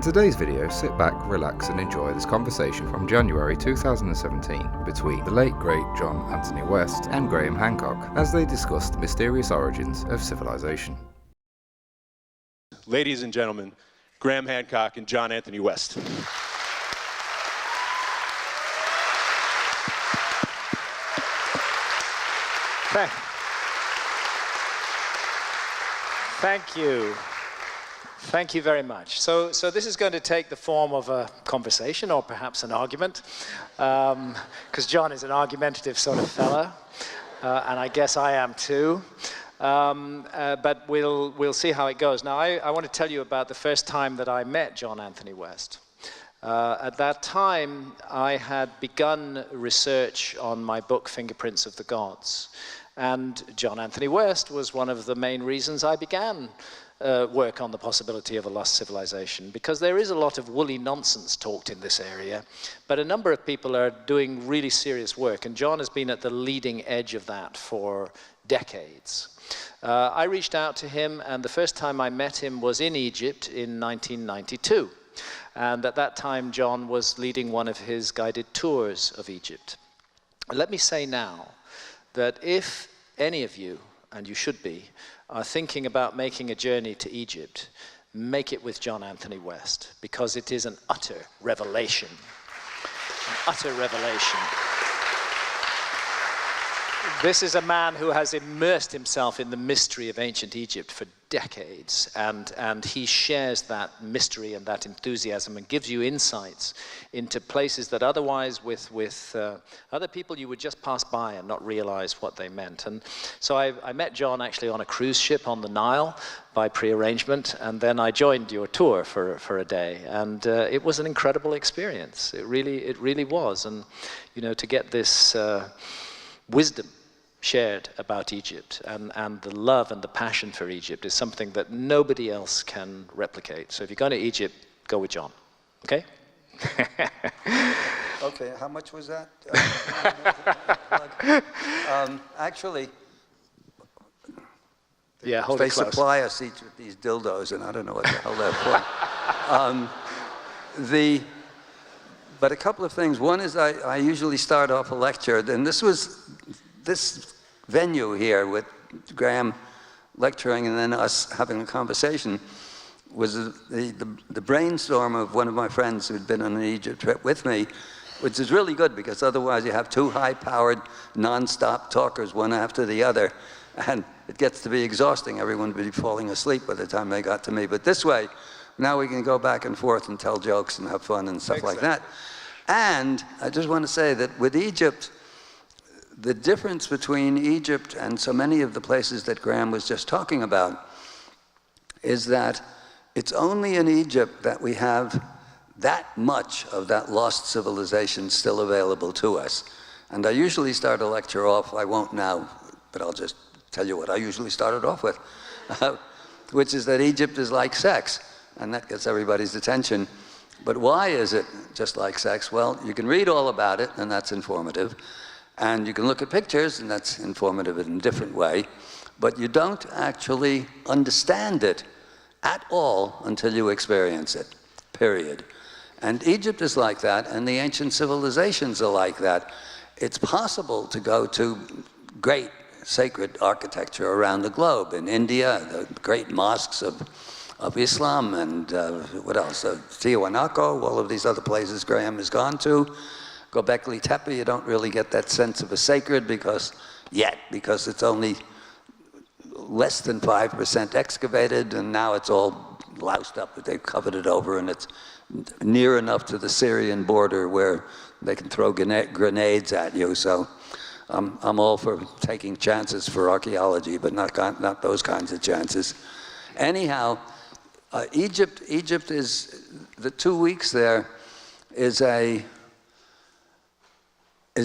today's video, sit back, relax and enjoy this conversation from January 2017 between the late great John Anthony West and Graham Hancock as they discuss the mysterious origins of civilization. Ladies and gentlemen, Graham Hancock and John Anthony West. Thank you. Thank you very much. So this is going to take the form of a conversation or perhaps an argument, because John is an argumentative sort of fella, and I guess I am too. But we'll see how it goes. Now, I want to tell you about the first time that I met John Anthony West. At that time, I had begun research on my book, Fingerprints of the Gods. And John Anthony West was one of the main reasons I began work on the possibility of a lost civilization, because there is a lot of woolly nonsense talked in this area, but a number of people are doing really serious work, and John has been at the leading edge of that for decades. I reached out to him, and the first time I met him was in Egypt in 1992. And at that time, John was leading one of his guided tours of Egypt. Let me say now that if any of you, and you should be, are thinking about making a journey to Egypt, make it with John Anthony West, because it is an utter revelation. An utter revelation. This is a man who has immersed himself in the mystery of ancient Egypt for decades, and he shares that mystery and that enthusiasm and gives you insights into places that otherwise with other people you would just pass by and not realize what they meant. And so I met John actually on a cruise ship on the Nile by pre-arrangement, and then I joined your tour for a day, and it was an incredible experience. It really was. And you know, to get this wisdom shared about Egypt and the love and the passion for Egypt is something that nobody else can replicate. So if you're going to Egypt, go with John. Okay? Okay, how much was that? Actually, yeah, hold they it close. supply us each with these dildos, and I don't know what the hell they're for. But a couple of things. One is I usually start off a lecture, and this venue here with Graham lecturing and then us having a conversation was the brainstorm of one of my friends who'd been on an Egypt trip with me, which is really good because otherwise you have two high-powered, non-stop talkers, one after the other, and it gets to be exhausting. Everyone would be falling asleep by the time they got to me. But this way, now we can go back and forth and tell jokes and have fun and stuff like that. And I just want to say that with Egypt, the difference between Egypt and so many of the places that Graham was just talking about is that it's only in Egypt that we have that much of that lost civilization still available to us. And I usually start a lecture off, I won't now, but I'll just tell you what I usually started off with, which is that Egypt is like sex, and that gets everybody's attention. But why is it just like sex? Well, you can read all about it, and that's informative. And you can look at pictures, and that's informative in a different way, but you don't actually understand it at all until you experience it, period. And Egypt is like that, and the ancient civilizations are like that. It's possible to go to great sacred architecture around the globe. In India, the great mosques of Islam, and what else? Tiwanaku, all of these other places Graham has gone to. Göbekli Tepe, you don't really get that sense of a sacred because it's only less than 5% excavated, and now it's all loused up, but they've covered it over, and it's near enough to the Syrian border where they can throw grenades at you. So I'm all for taking chances for archaeology, but not those kinds of chances. Anyhow, Egypt is, the 2 weeks there is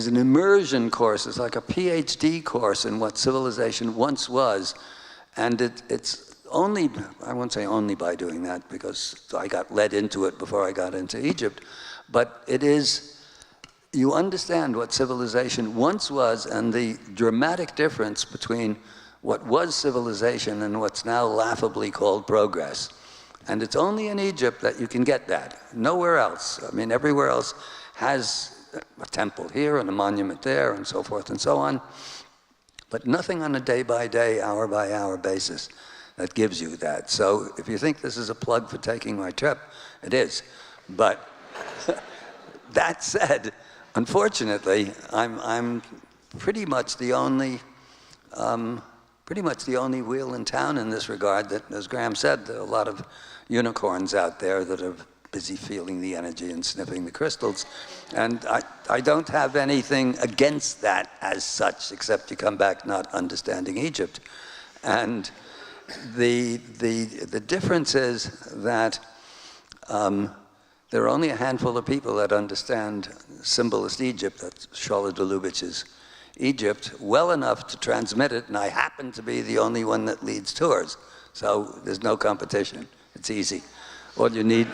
an immersion course. It's like a PhD course in what civilization once was. And it's only, I won't say only by doing that because I got led into it before I got into Egypt, but it is, you understand what civilization once was and the dramatic difference between what was civilization and what's now laughably called progress. And it's only in Egypt that you can get that. Nowhere else. I mean, everywhere else has a temple here and a monument there and so forth and so on. But nothing on a day-by-day, hour-by-hour basis that gives you that. So if you think this is a plug for taking my trip, it is. But that said, unfortunately, I'm pretty much the only wheel in town in this regard. That, as Graham said, there are a lot of unicorns out there that are busy feeling the energy and sniffing the crystals. And I don't have anything against that as such, except you come back not understanding Egypt. And the difference is that there are only a handful of people that understand symbolist Egypt, that's Shola Dulubich's Egypt, well enough to transmit it, and I happen to be the only one that leads tours. So there's no competition. It's easy. All you need,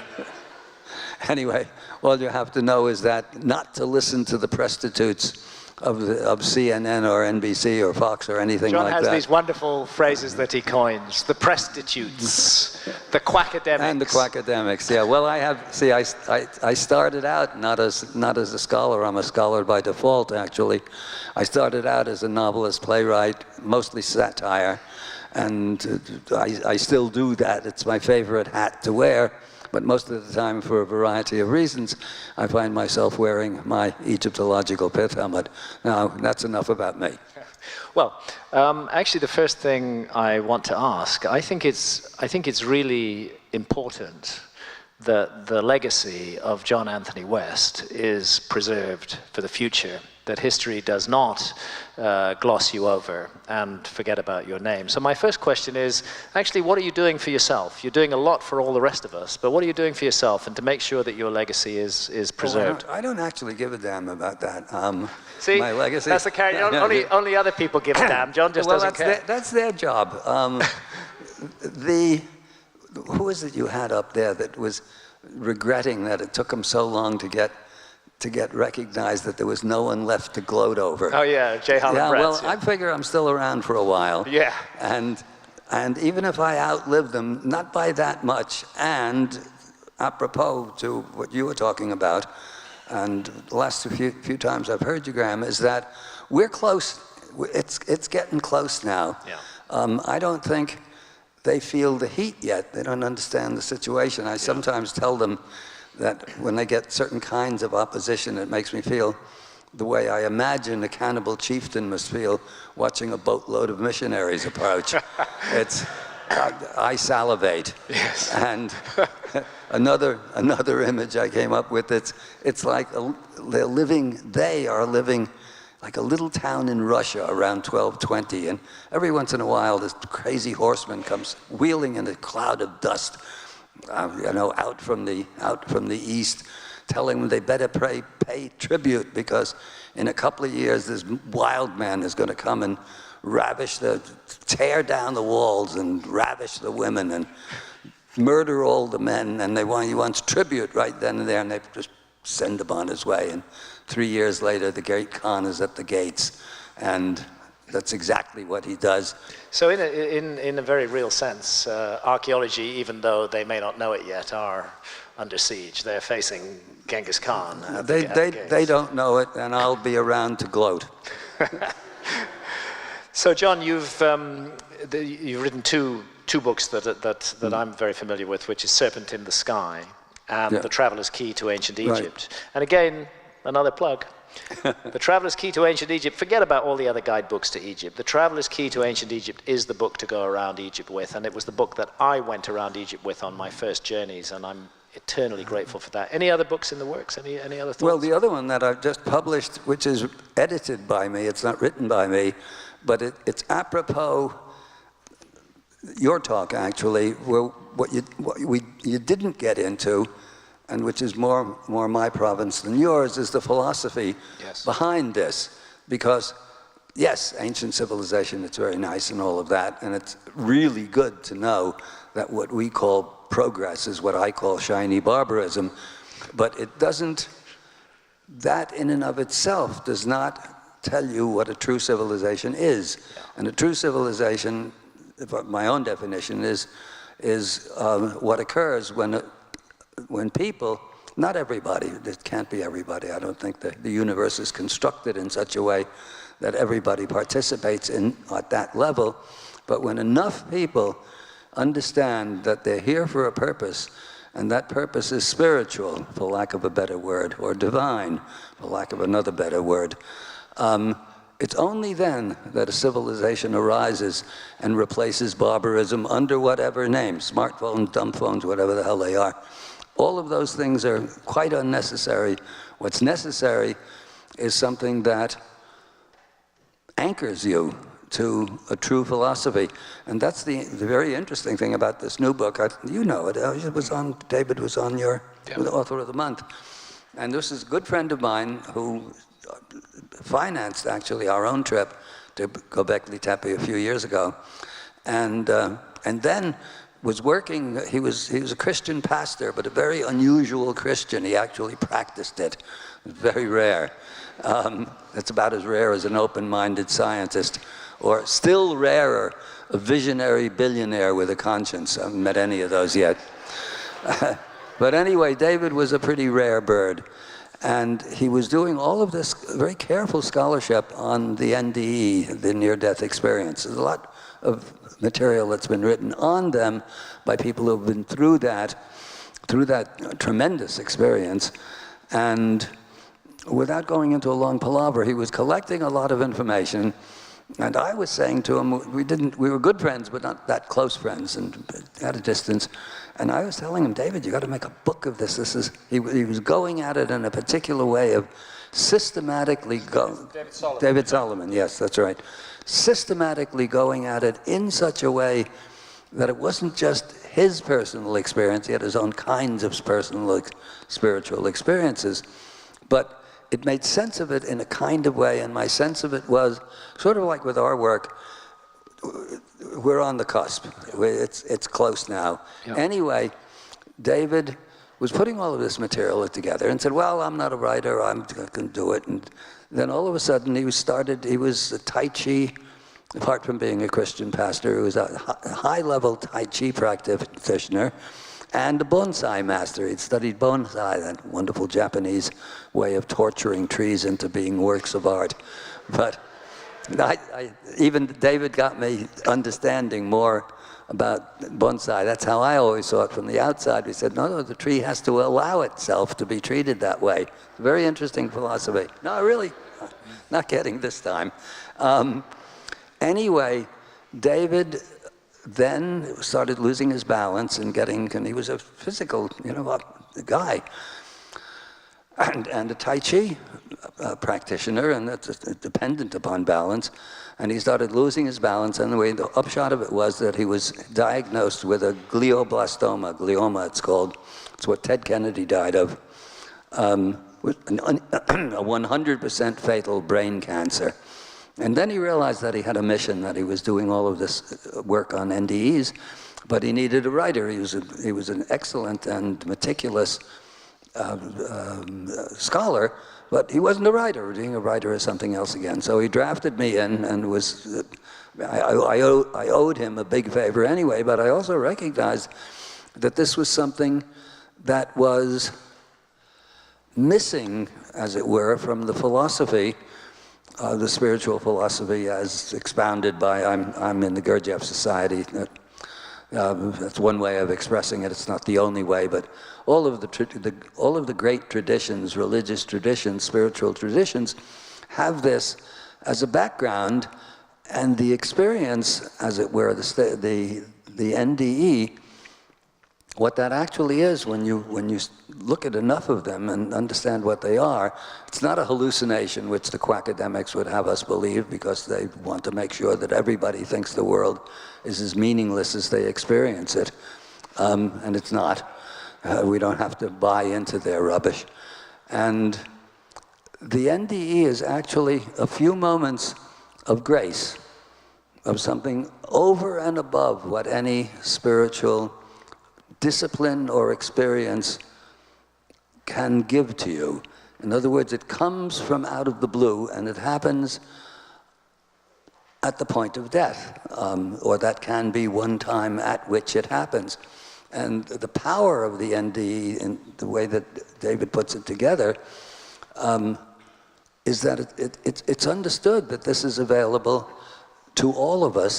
anyway, all you have to know is that not to listen to the prostitutes of CNN or NBC or Fox or anything John like that. has these wonderful phrases that he coins: the prostitutes, the quackademics. And the quackademics, yeah. Well, I started out not as a scholar. I'm a scholar by default, actually. I started out as a novelist, playwright, mostly satire, and I still do that. It's my favorite hat to wear. But most of the time, for a variety of reasons, I find myself wearing my Egyptological pith helmet. Now, that's enough about me. Well, actually, the first thing I want to ask, I think it's really important that the legacy of John Anthony West is preserved for the future, that history does not gloss you over and forget about your name. So my first question is, actually, what are you doing for yourself? You're doing a lot for all the rest of us, but what are you doing for yourself and to make sure that your legacy is preserved? Well, I don't actually give a damn about that. See, my legacy. that's the carry. Only other people give a damn. John just doesn't care. That's their job. Who is it you had up there that was regretting that it took them so long to get recognized, that there was no one left to gloat over? Oh yeah, Jay Holland. Yeah, well, yeah. I figure I'm still around for a while. Yeah. And even if I outlive them, not by that much, and apropos to what you were talking about, and the last few times I've heard you, Graham, is that we're close. It's getting close now. Yeah. I don't think they feel the heat yet. They don't understand the situation. I sometimes tell them that when they get certain kinds of opposition, it makes me feel the way I imagine a cannibal chieftain must feel watching a boatload of missionaries approach. I salivate. Yes. And another image I came up with, it's like they are living like a little town in Russia around 1220, and every once in a while this crazy horseman comes wheeling in a cloud of dust, out from the east, telling them they better pay tribute, because in a couple of years this wild man is going to come and tear down the walls and ravish the women and murder all the men, and he wants tribute right then and there, and they just send him on his way. And 3 years later, the great Khan is at the gates, and that's exactly what he does. So in a very real sense, archaeology, even though they may not know it yet, are under siege. They're facing Genghis Khan. They don't know it, and I'll be around to gloat. So John, you've written two books that I'm very familiar with, which is Serpent in the Sky and The Traveler's Key to Ancient Egypt. Right. And again, another plug. The Traveler's Key to Ancient Egypt, forget about all the other guidebooks to Egypt. The Traveler's Key to Ancient Egypt is the book to go around Egypt with, and it was the book that I went around Egypt with on my first journeys, and I'm eternally grateful for that. Any other books in the works? Any other thoughts? Well, the other one that I've just published, which is edited by me, it's not written by me, but it's apropos your talk, actually, what you didn't get into, and which is more my province than yours, is the philosophy behind this. Because, yes, ancient civilization, it's very nice and all of that, and it's really good to know that what we call progress is what I call shiny barbarism, but it doesn't, that in and of itself does not tell you what a true civilization is. And a true civilization, my own definition, is is what occurs when people, not everybody, it can't be everybody, I don't think the universe is constructed in such a way that everybody participates in at that level, but when enough people understand that they're here for a purpose, and that purpose is spiritual, for lack of a better word, or divine, for lack of another better word, it's only then that a civilization arises and replaces barbarism under whatever name, smartphones, dumb phones, whatever the hell they are. All of those things are quite unnecessary. What's necessary is something that anchors you to a true philosophy. And that's the very interesting thing about this new book. You know it. David was on your the author of the month. And this is a good friend of mine who financed, actually, our own trip to Göbekli Tepe a few years ago. And then was working, he was a Christian pastor, but a very unusual Christian. He actually practiced it. Very rare. It's about as rare as an open-minded scientist, or still rarer, a visionary billionaire with a conscience. I haven't met any of those yet. But anyway, David was a pretty rare bird. And he was doing all of this very careful scholarship on the NDE, the near-death experience. There's a lot of material that's been written on them by people who have been through that tremendous experience. And without going into a long palaver, he was collecting a lot of information. And I was saying to him, we were good friends, but not that close friends, and at a distance. And I was telling him, David, you got to make a book of this. He was going at it in a particular way of systematically David Solomon, yes, that's right. Systematically going at it in such a way that it wasn't just his personal experience, he had his own kinds of personal spiritual experiences, but it made sense of it in a kind of way, and my sense of it was sort of like with our work, we're on the cusp. It's close now. Yeah. Anyway, David was putting all of this material together and said, well, I'm not a writer, I'm going to do it. And then all of a sudden he was a Tai Chi, apart from being a Christian pastor, he was a high-level Tai Chi practitioner and a bonsai master. He'd studied bonsai, that wonderful Japanese way of torturing trees into being works of art. But even David got me understanding more about bonsai. That's how I always saw it from the outside. We said, no, the tree has to allow itself to be treated that way. Very interesting philosophy. No, really, not getting this time. Anyway, David then started losing his balance and he was a physical, guy. And a Tai Chi practitioner, and that's dependent upon balance. And he started losing his balance, and the upshot of it was that he was diagnosed with a glioma it's called. It's what Ted Kennedy died of, with a 100% fatal brain cancer. And then he realized that he had a mission, that he was doing all of this work on NDEs, but he needed a writer. He was an excellent and meticulous scholar, but he wasn't a writer. Being a writer is something else again. So he drafted me in, and I owed him a big favor anyway, but I also recognized that this was something that was missing, as it were, from the philosophy, the spiritual philosophy as expounded by, I'm in the Gurdjieff Society. That's one way of expressing it. It's not the only way, but all of the great traditions, religious traditions, spiritual traditions, have this as a background, and the experience, as it were, the NDE, what that actually is when you look at enough of them and understand what they are, it's not a hallucination, which the quackademics would have us believe, because they want to make sure that everybody thinks the world is as meaningless as they experience it. And it's not. We don't have to buy into their rubbish. And the NDE is actually a few moments of grace, of something over and above what any spiritual discipline or experience can give to you. In other words, it comes from out of the blue, and it happens at the point of death, or that can be one time at which it happens. And the power of the NDE, in the way that David puts it together, is that it's understood that this is available to all of us.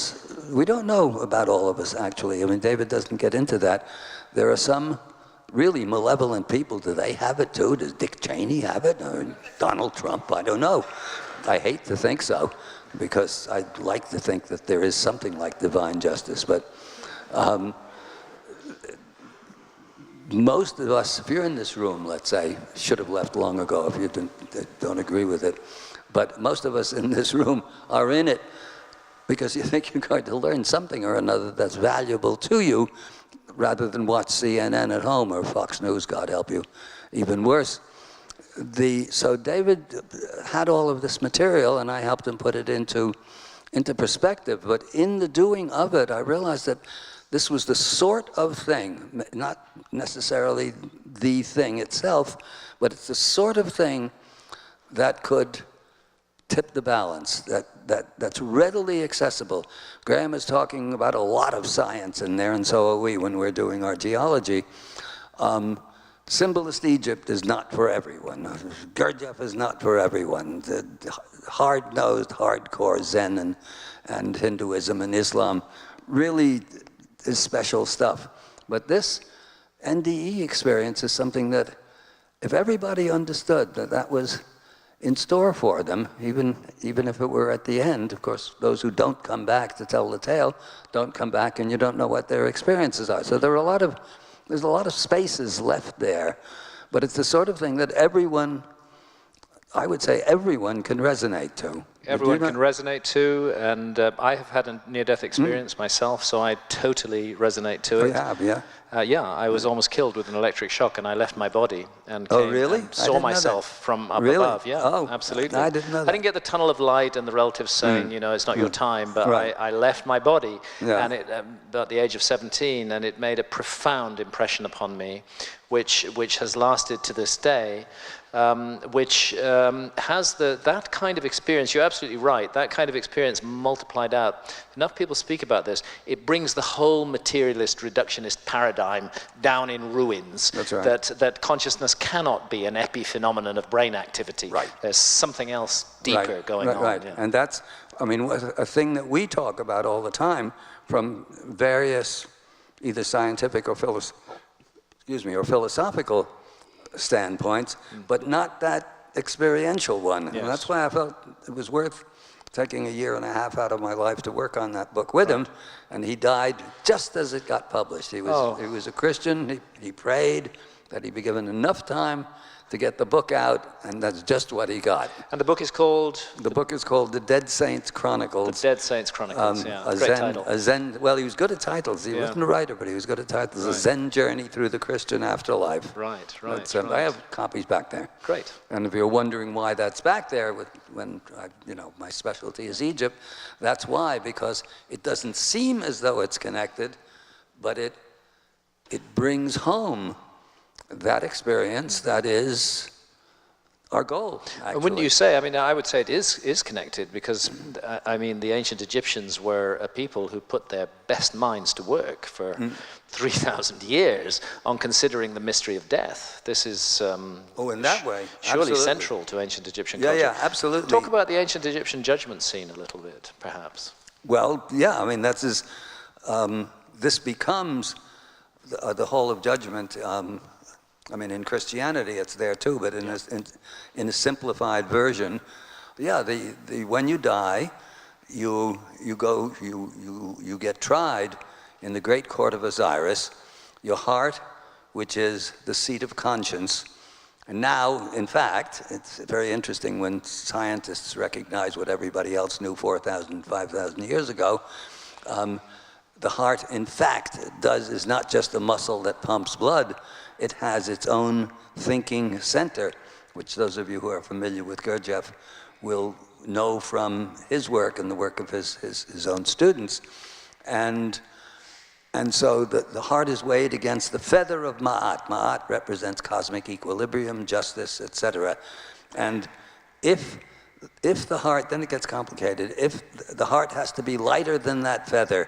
We don't know about all of us, actually. I mean, David doesn't get into that. There are some really malevolent people. Do they have it too? Does Dick Cheney have it? Or Donald Trump? I don't know. I hate to think so, because I'd like to think that there is something like divine justice. But most of us, if you're in this room, let's say, should have left long ago if you don't agree with it, but most of us in this room are in it because you think you're going to learn something or another that's valuable to you, rather than watch CNN at home or Fox News, God help you, even worse. So David had all of this material, and I helped him put it into perspective. But in the doing of it, I realized that this was the sort of thing, not necessarily the thing itself, but it's the sort of thing that could tip the balance, that's readily accessible. Graham is talking about a lot of science in there, and so are we when we're doing our geology. Symbolist Egypt is not for everyone. Gurdjieff is not for everyone. The hard-nosed, hardcore Zen and Hinduism and Islam really is special stuff. But this NDE experience is something that if everybody understood that was in store for them, even if it were at the end. Of course, those who don't come back to tell the tale don't come back, and you don't know what their experiences are. So there's a lot of spaces left there, but it's the sort of thing that everyone, I would say everyone, can resonate to. Everyone can resonate to, and I have had a near-death experience myself, so I totally resonate to it. You have, yeah? Yeah, I was almost killed with an electric shock, and I left my body and Oh, really? and saw myself from up Really? above. Yeah, Oh, absolutely. I didn't know that. I didn't get the tunnel of light and the relatives saying, you know, it's not your time, but Right. I left my body Yeah. and at the age of 17, and it made a profound impression upon me, which has lasted to this day. Which has that kind of experience. You're absolutely right. That kind of experience multiplied out. Enough people speak about this. It brings the whole materialist, reductionist paradigm down in ruins. That's right. That consciousness cannot be an epiphenomenon of brain activity. Right. There's something else deeper going on. Right. Yeah. And that's, I mean, a thing that we talk about all the time from various either scientific or philosophical standpoints, but not that experiential one. Yes. And that's why I felt it was worth taking a year and a half out of my life to work on that book with him. And he died just as it got published. He was a Christian. He prayed that he be given enough time to get the book out, and that's just what he got. And the book is called? The book is called The Dead Saints Chronicles. The Dead Saints Chronicles, yeah. Great title. Well, he was good at titles. He wasn't a writer, but he was good at titles. A Zen journey through the Christian afterlife. Right. I have copies back there. Great. And if you're wondering why that's back there, when my specialty is Egypt, that's why, because it doesn't seem as though it's connected, but it brings home that experience that is our goal, actually. Wouldn't you say? I mean, I would say it is connected, because I mean, the ancient Egyptians were a people who put their best minds to work for 3,000 years on considering the mystery of death. This is in that way, surely absolutely. central to ancient Egyptian culture. Yeah, absolutely. Talk about the ancient Egyptian judgment scene a little bit, perhaps. Well, yeah, I mean, this becomes the whole of judgment. I mean, in Christianity, it's there too, but in a simplified version, yeah. When you die, you get tried in the great court of Osiris. Your heart, which is the seat of conscience, and now, in fact, it's very interesting when scientists recognize what everybody else knew 4,000, 5,000 years ago. The heart, in fact, is not just a muscle that pumps blood. It has its own thinking center, which those of you who are familiar with Gurdjieff will know from his work and the work of his own students. And so the heart is weighed against the feather of Ma'at. Ma'at represents cosmic equilibrium, justice, etc. And if if the heart, then it gets complicated, if the heart has to be lighter than that feather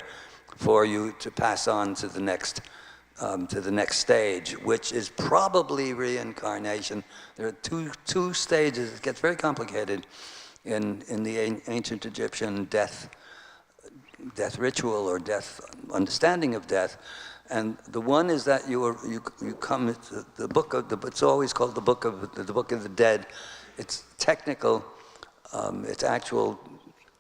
for you to pass on to the next stage, which is probably reincarnation. There are two stages. It gets very complicated in the ancient Egyptian death ritual or death understanding of death. And the one is that you come to the book of it's always called the book of the dead. Its technical, its actual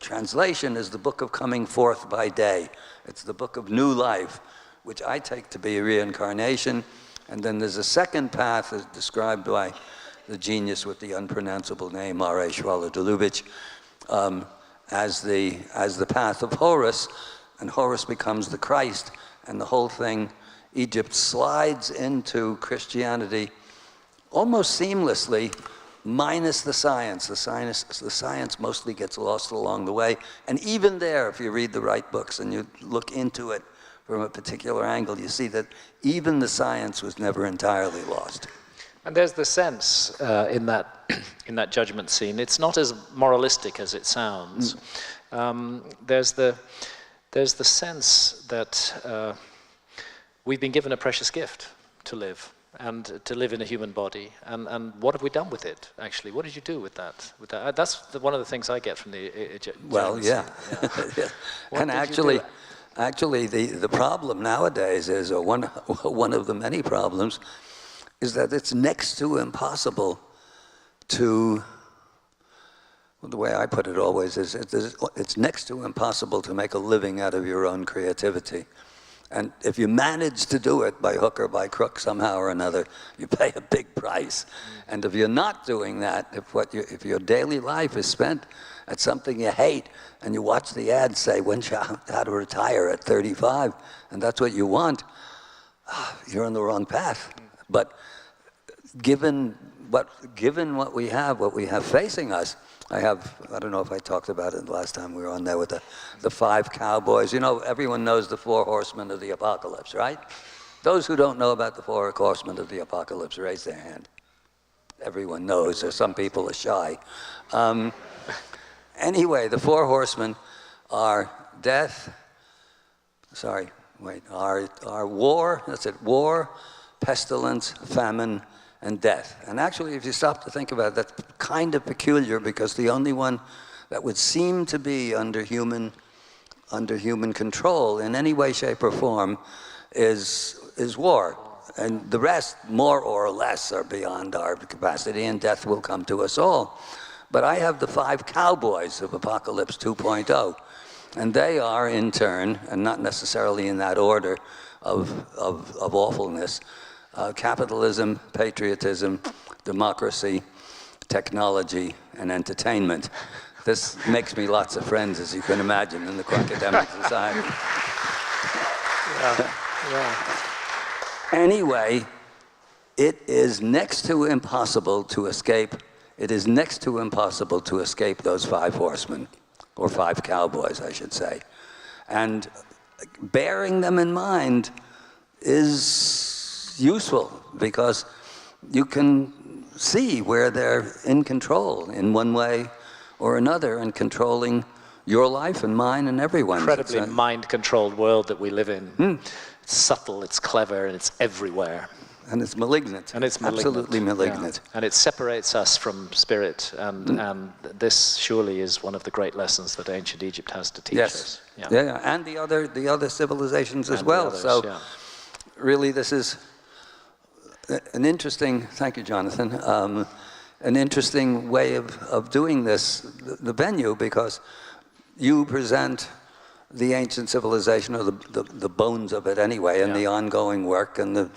translation is the book of coming forth by day. It's the book of new life, which I take to be reincarnation. And then there's a second path as described by the genius with the unpronounceable name, R.A. Shwala-Dulubich, as the path of Horus, and Horus becomes the Christ, and the whole thing, Egypt slides into Christianity almost seamlessly, minus the science. The science mostly gets lost along the way, and even there, if you read the right books and you look into it from a particular angle, you see that even the science was never entirely lost. And there's the sense in that judgment scene. It's not as moralistic as it sounds. There's the sense that we've been given a precious gift to live, and to live in a human body. And what have we done with it, actually? What did you do with that? That's one of the things I get from the Egyptian. Well, yeah. And actually, the problem nowadays is, or one of the many problems, is that it's next to impossible to, well, the way I put it always is, it's next to impossible to make a living out of your own creativity. And if you manage to do it by hook or by crook somehow or another, you pay a big price. And if you're not doing that, if your daily life is spent at something you hate, and you watch the ads say how to retire at 35, and that's what you want, you're on the wrong path. But given what we have facing us, I don't know if I talked about it the last time we were on there with the 5 cowboys. You know, everyone knows the 4 horsemen of the apocalypse, right? Those who don't know about the 4 horsemen of the apocalypse, raise their hand. Everyone knows, or some people are shy. Anyway, the 4 horsemen are are war, that's it, war, pestilence, famine, and death. And actually, if you stop to think about it, that's kind of peculiar, because the only one that would seem to be under human control in any way, shape, or form is war. And the rest, more or less, are beyond our capacity, and death will come to us all. But I have the 5 cowboys of Apocalypse 2.0, and they are, in turn, and not necessarily in that order of awfulness, capitalism, patriotism, democracy, technology, and entertainment. This makes me lots of friends, as you can imagine, in the Crocodemic Society. Anyway, it is next to impossible to escape. It is next to impossible to escape those 5 horsemen, or 5 cowboys, I should say. And bearing them in mind is useful, because you can see where they're in control in one way or another, and controlling your life and mine and everyone's. Incredibly mind-controlled world that we live in. It's subtle, it's clever, and it's everywhere. And it's malignant. And it's malignant. Absolutely malignant. Yeah. And it separates us from spirit, and this surely is one of the great lessons that ancient Egypt has to teach us. Yeah, and the other civilizations as well. So really, this is an interesting, thank you, Jonathan, an interesting way of doing this, the venue, because you present the ancient civilization, or the bones of it anyway, and the ongoing work, and the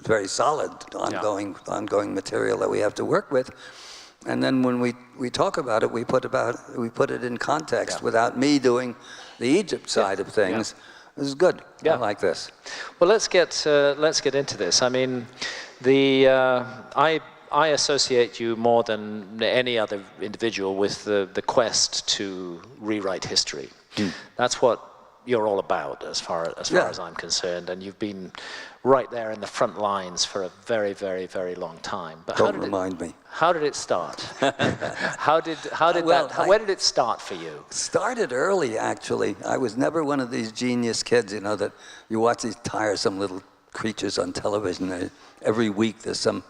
very solid ongoing material that we have to work with. And then when we talk about it, we put it in context without me doing the Egypt side of things. This is good. I like this. Well, let's get into this. I mean, I associate you more than any other individual with the quest to rewrite history. That's what you're all about, as far as I'm concerned, and you've been right there in the front lines for a very, very, very long time. But Don't remind me. How did it start? Where did it start for you? Started early, actually. I was never one of these genius kids, you know, that you watch these tiresome little creatures on television. Every week there's some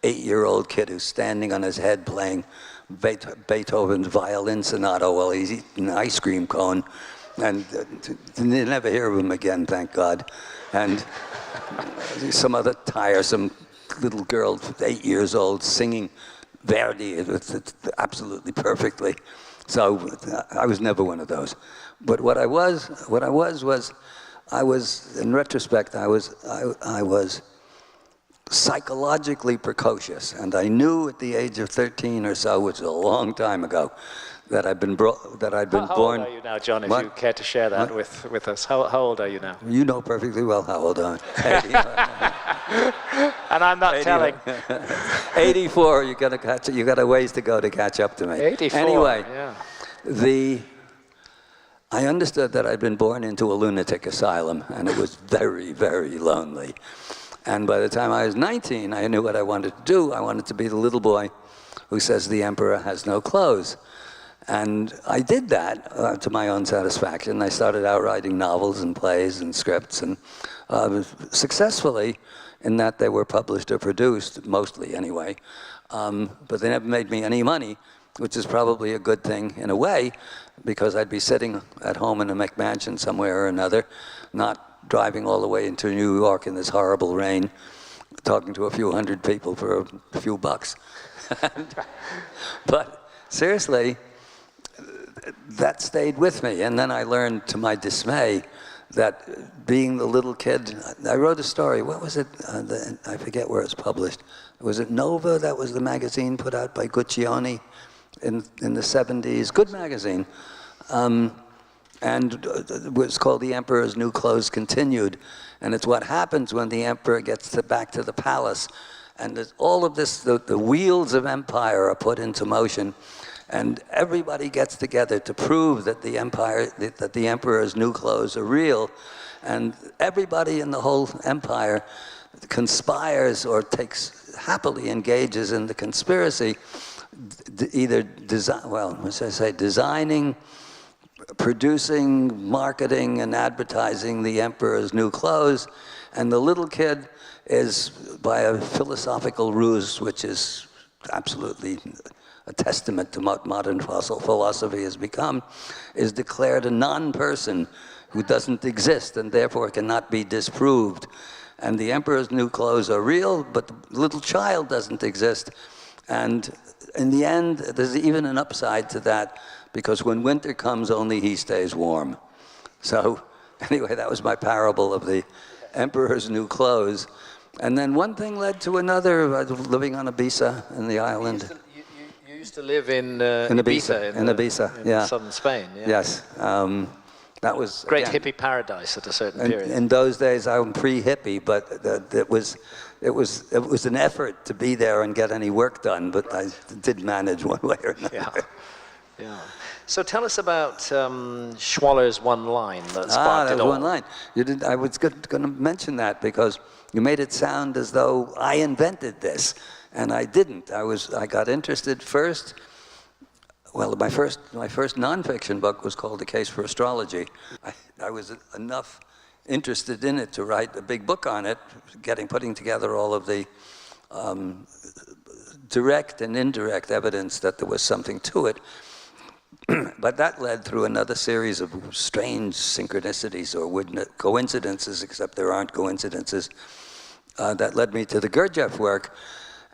8-year-old kid who's standing on his head playing Beethoven's violin sonata while he's eating an ice cream cone. And you never hear of him again, thank God. And some other tiresome little girl, 8 years old, singing Verdi absolutely perfectly. So I was never one of those. But what I was, in retrospect, I was psychologically precocious, and I knew at the age of 13 or so, which is a long time ago, that I'd been born. How old are you now, John? If you care to share that with us, how old are you now? You know perfectly well how old I am. And I'm not telling. 84. You got a ways to go to catch up to me. 84. Anyway, yeah. I understood that I'd been born into a lunatic asylum, and it was very, very lonely. And by the time I was 19, I knew what I wanted to do. I wanted to be the little boy who says the emperor has no clothes. And I did that to my own satisfaction. I started out writing novels and plays and scripts, and successfully in that they were published or produced, mostly anyway. But they never made me any money, which is probably a good thing in a way, because I'd be sitting at home in a McMansion somewhere or another, not driving all the way into New York in this horrible rain, talking to a few hundred people for a few bucks. But seriously, that stayed with me. And then I learned, to my dismay, that being the little kid, I wrote a story. What was it? I forget where it's published. Was it Nova? That was the magazine put out by Guccione in the 70s. Good magazine. And it was called The Emperor's New Clothes Continued. And it's what happens when the emperor gets back to the palace. And all of this, the wheels of empire are put into motion. And everybody gets together to prove that the emperor's new clothes are real. And everybody in the whole empire conspires or happily engages in the conspiracy, either designing, producing, marketing, and advertising the emperor's new clothes. And the little kid is, by a philosophical ruse, which is absolutely a testament to what modern philosophy has become, is declared a non-person who doesn't exist and therefore cannot be disproved. And the emperor's new clothes are real, but the little child doesn't exist. And in the end, there's even an upside to that, because when winter comes, only he stays warm. So anyway, that was my parable of the emperor's new clothes. And then one thing led to another. I was living on Ibiza in the island. You used to live in Ibiza, in southern Spain. Yeah. Yes. That was great hippie paradise at a certain period. In those days, I'm pre-hippie, but it was an effort to be there and get any work done, but I did manage one way or another. Yeah. So tell us about Schwaller's one line that sparked it all. One line. I was going to mention that because you made it sound as though I invented this, and I didn't. I got interested first. Well, my first nonfiction book was called A Case for Astrology. I was enough interested in it to write a big book on it, putting together all of the direct and indirect evidence that there was something to it. But that led through another series of strange synchronicities or coincidences, except there aren't coincidences, that led me to the Gurdjieff work.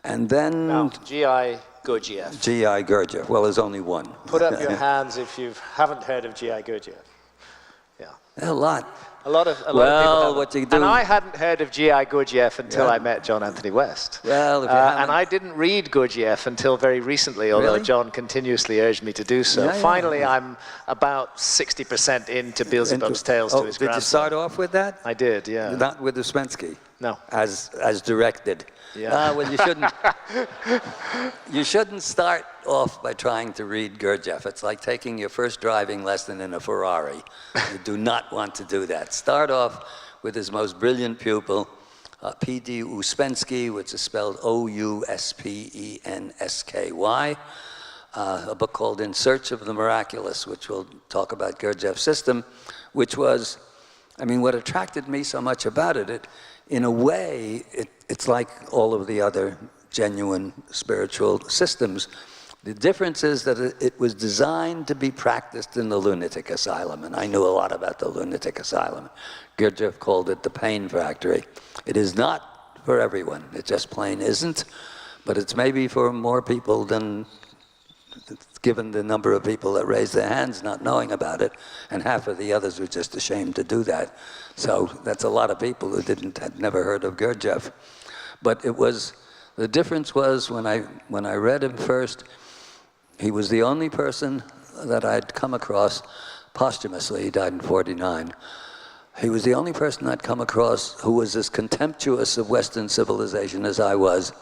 And then... Now, G.I. Gurdjieff. G.I. Gurdjieff. Well, there's only one. Put up your hands if you haven't heard of G.I. Gurdjieff. Yeah. A lot. A lot of people what you do... And I hadn't heard of G.I. Gurdjieff until I met John Anthony West. Well, and I didn't read Gurdjieff until very recently, although Really? John continuously urged me to do so. Finally, I'm about 60% into Beelzebub's Tales to his grandson. Did you start off with that? I did, yeah. Not with Uspensky? No. As directed? Yeah. Well, you shouldn't start off by trying to read Gurdjieff. It's like taking your first driving lesson in a Ferrari. You do not want to do that. Start off with his most brilliant pupil, P.D. Ouspensky, which is spelled Ouspensky, a book called In Search of the Miraculous, which will talk about Gurdjieff's system, which was, I mean, what attracted me so much about it, in a way, it's like all of the other genuine spiritual systems. The difference is that it was designed to be practiced in the lunatic asylum, and I knew a lot about the lunatic asylum. Gurdjieff called it the pain factory. It is not for everyone. It just plain isn't, but it's maybe for more people than, given the number of people that raised their hands not knowing about it, and half of the others were just ashamed to do that. So that's a lot of people who had never heard of Gurdjieff. But the difference was when I read him first, he was the only person that I'd come across posthumously. He died in '49. He was the only person I'd come across who was as contemptuous of Western civilization as I was.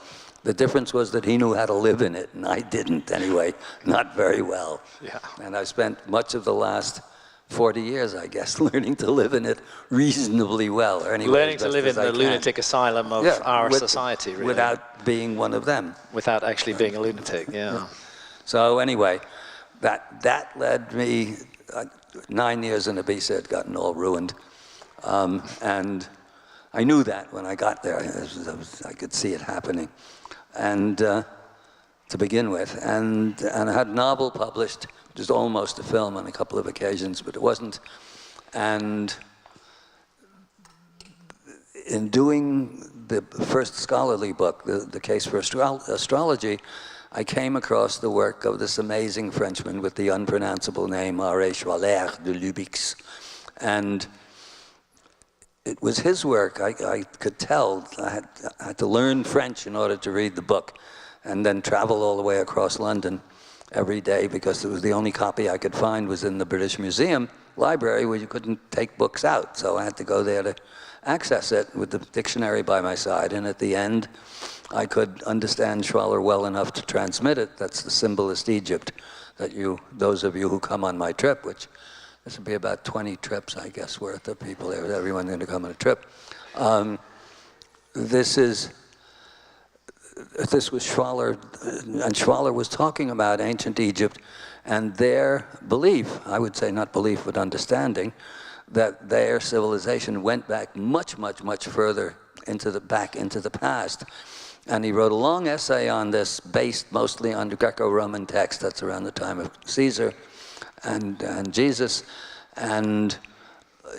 The difference was that he knew how to live in it, and I didn't anyway, not very well. Yeah. And I spent much of the last 40 years, I guess, learning to live in it reasonably well. Or anyway, Learning to live in the lunatic asylum of our society, really. Without being one of them. Without actually being a lunatic, yeah. So anyway, that led me, 9 years in Ibiza had gotten all ruined. And I knew that when I got there. I could see it happening. And to begin with. And I had a novel published, which is almost a film on a couple of occasions, but it wasn't. And in doing the first scholarly book, the Case for Astrology, I came across the work of this amazing Frenchman with the unpronounceable name, R.A. Schwaller de Lubix. And it was his work. I could tell. I had to learn French in order to read the book, and then travel all the way across London every day, because it was the only copy I could find was in the British Museum library, where you couldn't take books out. So I had to go there to access it with the dictionary by my side. And at the end, I could understand Schwaller well enough to transmit it. That's the Symbolist Egypt that those of you who come on my trip, which this would be about 20 trips, I guess, worth of people there. Everyone's going to come on a trip. This was Schwaller, and Schwaller was talking about ancient Egypt and their belief, I would say not belief, but understanding, that their civilization went back much, much, much further back into the past. And he wrote a long essay on this, based mostly on the Greco-Roman text. That's around the time of Caesar and Jesus. And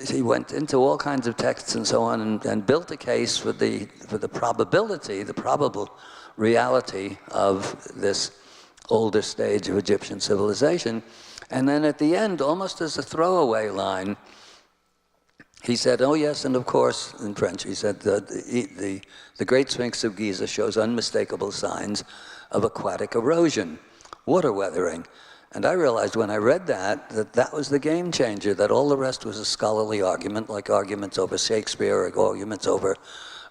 he went into all kinds of texts and so on, and built a case for the probability, the probable reality of this older stage of Egyptian civilization. And then at the end, almost as a throwaway line, he said, oh yes, and of course, in French, he said, the Great Sphinx of Giza shows unmistakable signs of aquatic erosion, water weathering. And I realized when I read that was the game changer, that all the rest was a scholarly argument, like arguments over Shakespeare or arguments over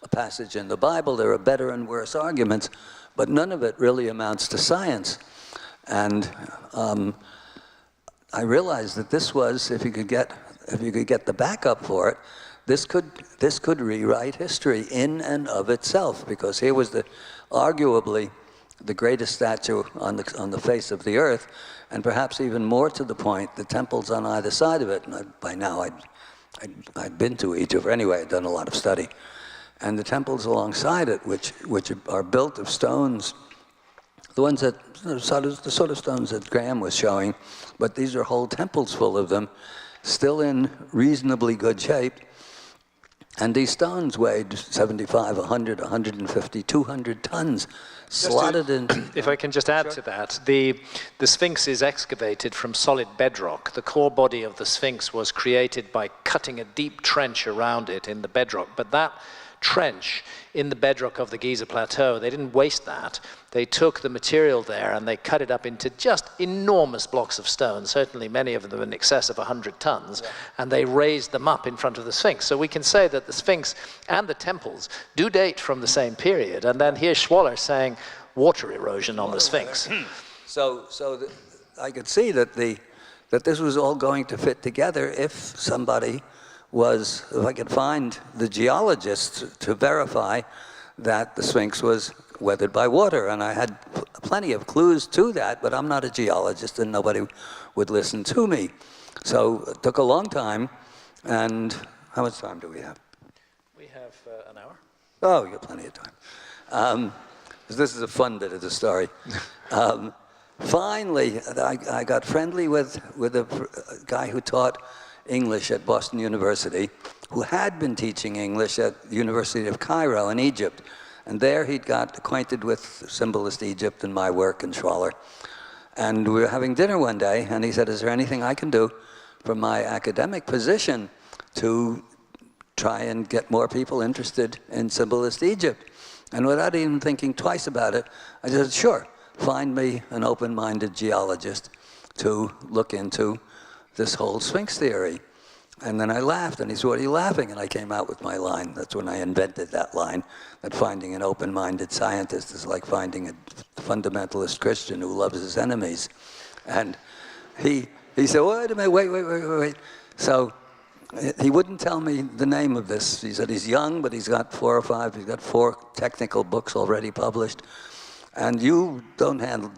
a passage in the Bible. There are better and worse arguments, but none of it really amounts to science. And I realized that this was, if you could get the backup for it, this could rewrite history in and of itself, because here was arguably the greatest statue on the face of the earth, and perhaps even more to the point, the temples on either side of it. And by now I'd been to Egypt, or anyway, I'd done a lot of study. And the temples alongside it, which are built of stones, the ones that, the sort of stones that Graham was showing, but these are whole temples full of them, still in reasonably good shape. And these stones weighed 75, 100, 150, 200 tons, slotted in. If I can just add to that, the Sphinx is excavated from solid bedrock. The core body of the Sphinx was created by cutting a deep trench around it in the bedrock. But that trench in the bedrock of the Giza Plateau. They didn't waste that. They took the material there and they cut it up into just enormous blocks of stone, certainly many of them in excess of 100 tons, and they raised them up in front of the Sphinx. So we can say that the Sphinx and the temples do date from the same period. And then here's Schwaller saying water erosion on the Sphinx. So I could see that this was all going to fit together if somebody was, if I could find the geologist to verify that the Sphinx was weathered by water. And I had plenty of clues to that, but I'm not a geologist and nobody would listen to me. So it took a long time. And how much time do we have? We have an hour. Oh, you got plenty of time. This is a fun bit of the story. Finally, I got friendly with a guy who taught English at Boston University, who had been teaching English at the University of Cairo in Egypt. And there he'd got acquainted with Symbolist Egypt and my work and Schwaller. And we were having dinner one day, and he said, is there anything I can do from my academic position to try and get more people interested in Symbolist Egypt? And without even thinking twice about it, I said, sure, find me an open-minded geologist to look into this whole Sphinx theory. And then I laughed, and he said, what are you laughing? And I came out with my line. That's when I invented that line, that finding an open-minded scientist is like finding a fundamentalist Christian who loves his enemies. And he said, wait a minute, wait. So he wouldn't tell me the name of this. He said he's young, but he's got he's got 4 technical books already published. And you don't handle,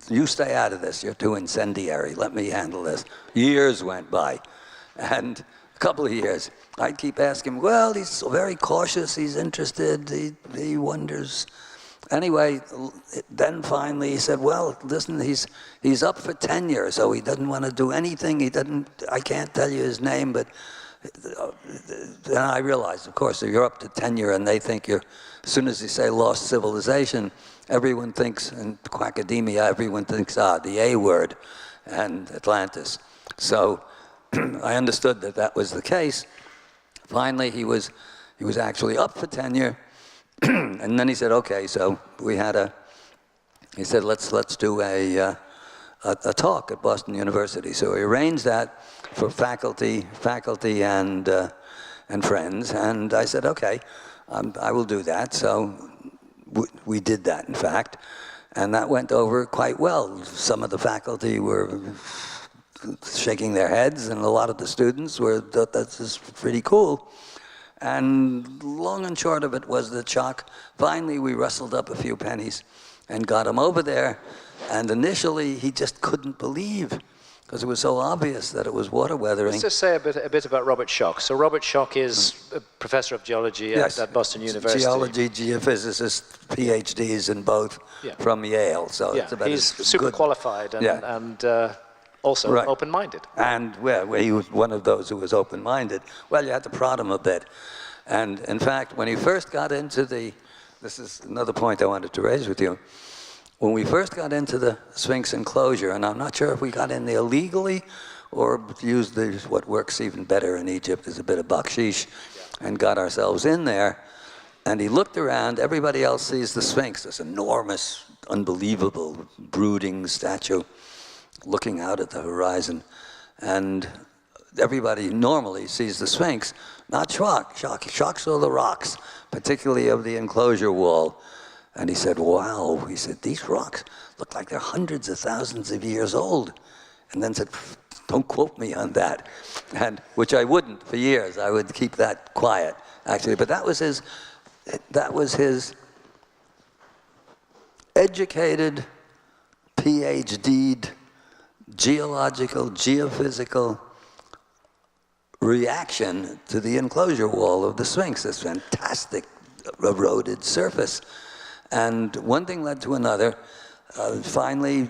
you stay out of this. You're too incendiary. Let me handle this. Years went by. And a couple of years, I'd keep asking him, well, he's very cautious. He's interested. He wonders. Anyway, then finally he said, well, listen, he's up for tenure, so he doesn't want to do anything. I can't tell you his name, but then I realized, of course, if you're up to tenure and they think you're, as soon as you say lost civilization, everyone thinks, in academia, everyone thinks, the A word, and Atlantis. So I understood that was the case. Finally, he was actually up for tenure, and then he said, okay, so he said, let's do a talk at Boston University. So we arranged that for faculty and friends, and I said, okay, I will do that. So we did that, in fact, and that went over quite well. Some of the faculty were shaking their heads, and a lot of the students thought this is pretty cool. And long and short of it was that finally we rustled up a few pennies and got him over there. And initially he just couldn't believe, because it was so obvious that it was water weathering. Let's just say a bit about Robert Schoch. So Robert Schoch is a professor of geology at Boston University. Geology, geophysicist, PhDs in both from Yale. So it's about he's super qualified and also open-minded. And he was one of those who was open-minded. Well, you had to prod him a bit. And in fact, when he first got into this is another point I wanted to raise with you. When we first got into the Sphinx enclosure, and I'm not sure if we got in there legally or used what works even better in Egypt is a bit of bakshish, and got ourselves in there, and he looked around, everybody else sees the Sphinx, this enormous, unbelievable, brooding statue, looking out at the horizon, and everybody normally sees the Sphinx, not Schoch. Schoch saw the rocks, particularly of the enclosure wall. And he said, wow, he said, these rocks look like they're hundreds of thousands of years old. And then said, don't quote me on that. And which I wouldn't for years. I would keep that quiet, actually. But that was his educated, PhD'd, geological, geophysical reaction to the enclosure wall of the Sphinx, this fantastic eroded surface. And one thing led to another. Finally,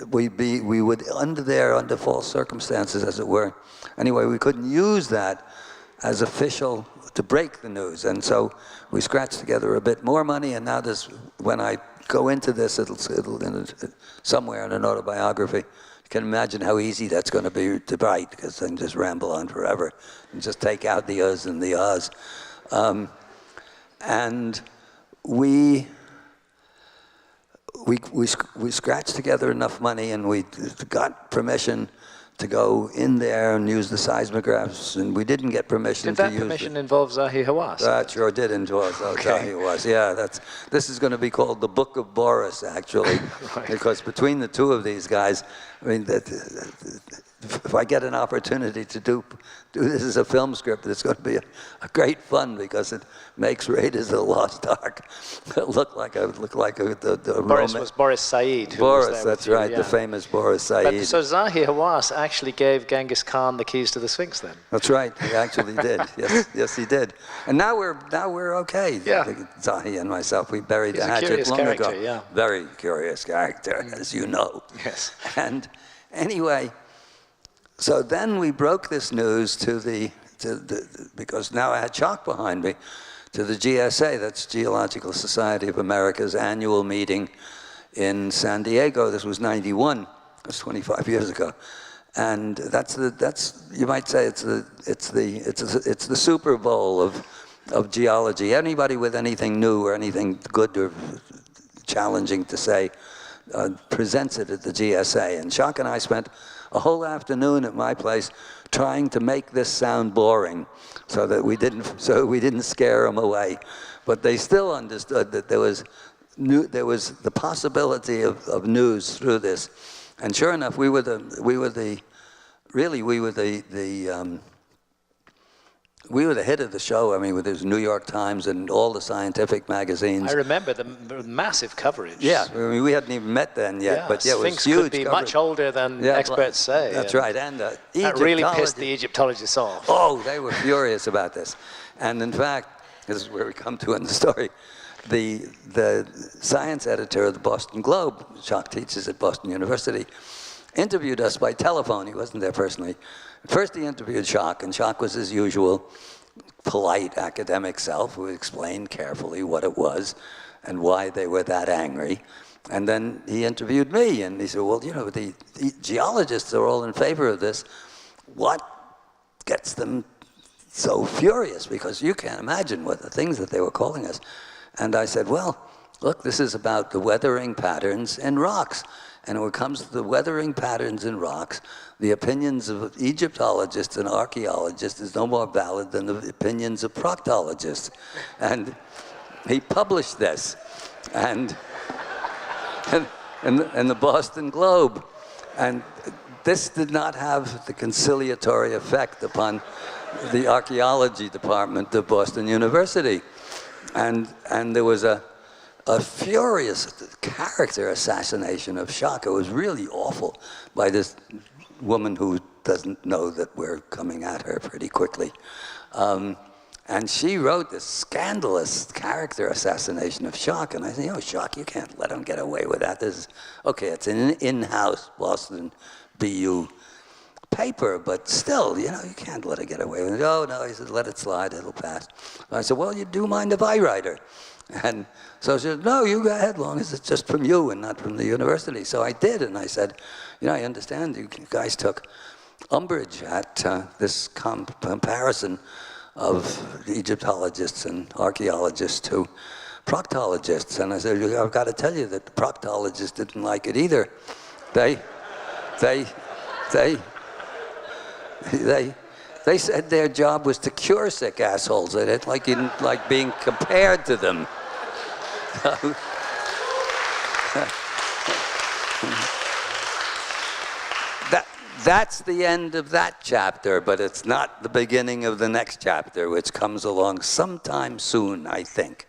we would under false circumstances, as it were. Anyway, we couldn't use that as official to break the news. And so we scratched together a bit more money, and now when I go into this, it'll somewhere in an autobiography. You can imagine how easy that's going to be to write, because I can just ramble on forever and just take out the uhs and the ahs. And we scratched together enough money, and we got permission to go in there and use the seismographs, and we didn't get permission to use. Did that permission involve Zahi Hawass? That sure did involve Zahi Hawass. Yeah, this is going to be called the Book of Boris, actually, Right. because between the two of these guys, I mean, if I get an opportunity to do this as a film script, it's going to be a great fun, because it makes Raiders of the Lost Ark look like the Boris Roman. was Boris Said. Who Boris, was there that's with you, right, yeah. the famous Boris Said. But, so Zahi Hawass actually gave Genghis Khan the keys to the Sphinx then? That's right, he actually did. Yes, he did. And now we're okay. Yeah. Zahi and myself, we buried He's the a hatchet curious long character, ago. yeah. Very curious character, as you know. Yes. And anyway, so then we broke this news because now I had Shock behind me, to the GSA, that's Geological Society of America's annual meeting in San Diego. This was '91. That's 25 years ago, and that's you might say it's the Super Bowl of geology. Anybody with anything new or anything good or challenging to say presents it at the GSA. And Shock and I spent a whole afternoon at my place trying to make this sound boring, so we didn't scare them away. But they still understood that there was the possibility of news through this. And sure enough, we were the hit of the show. I mean, with the New York Times and all the scientific magazines. I remember the massive coverage. Yeah, I mean, we hadn't even met then yet, Yeah, but yeah, it was Sphinx huge could be coverage. much older than experts say. That's and right, and that really pissed the Egyptology. Egyptologists off. Oh, they were furious about this. And in fact, this is where we come to in the story, the science editor of the Boston Globe, Shock teaches at Boston University, interviewed us by telephone. He wasn't there personally. First he interviewed Shock, and Shock was his usual polite academic self, who explained carefully what it was and why they were that angry. And then he interviewed me, and he said, well, you know, the geologists are all in favor of this. What gets them so furious? Because you can't imagine what the things that they were calling us. And I said, well, look, this is about the weathering patterns in rocks. And when it comes to the weathering patterns in rocks, the opinions of Egyptologists and archaeologists is no more valid than the opinions of proctologists. And he published this, and the Boston Globe. And this did not have the conciliatory effect upon the archaeology department of Boston University. And there was a furious character assassination of Shock. It was really awful by this woman who doesn't know that we're coming at her pretty quickly. And she wrote this scandalous character assassination of Shock. And I said, you know, Shock, you can't let him get away with that. This is, okay, it's an in-house Boston BU paper, but still, you know, you can't let it get away with it. Oh, no, he said, let it slide, it'll pass. I said, well, you do mind if I write her? And so she said, no, you go ahead, as long as it's just from you and not from the university. So I did, and I said, you know, I understand you guys took umbrage at this comparison of Egyptologists and archaeologists to proctologists. And I said, I've got to tell you that the proctologists didn't like it either. They said their job was to cure sick assholes. They didn't like being compared to them. That's the end of that chapter, but it's not the beginning of the next chapter, which comes along sometime soon, I think.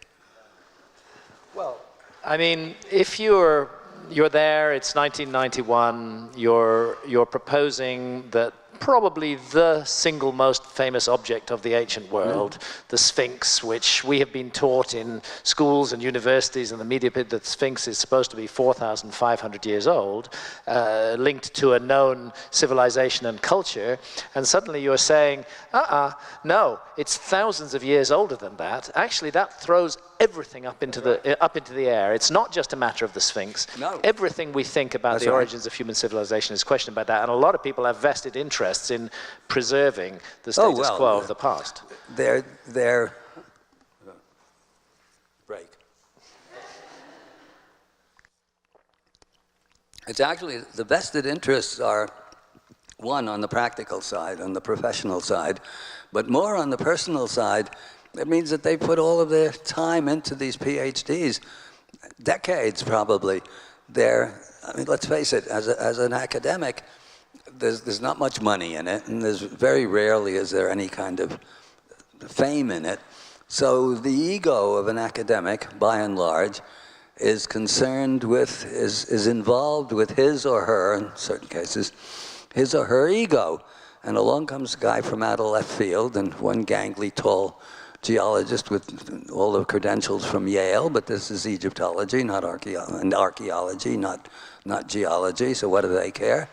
Well, I mean, if you're there, it's 1991, you're proposing that probably the single most famous object of the ancient world, the Sphinx, which we have been taught in schools and universities and the media that the Sphinx is supposed to be 4,500 years old, linked to a known civilization and culture, and suddenly you're saying, no, it's thousands of years older than that. Actually, that throws everything up into the air. It's not just a matter of the Sphinx. No. Everything we think about the origins of human civilization is questioned by that, and a lot of people have vested interests in preserving the status quo of the past. It's actually, the vested interests are, one, on the practical side, on the professional side, but more on the personal side. It means that they put all of their time into these PhDs, decades probably. I mean, let's face it, as an academic, there's not much money in it, and there's very rarely is there any kind of fame in it. So the ego of an academic, by and large, is concerned with, is involved with his or her, in certain cases, his or her ego. And along comes a guy from out of left field, and one gangly, tall geologist with all the credentials from Yale, but this is Egyptology, not archaeology, not geology, so what do they care?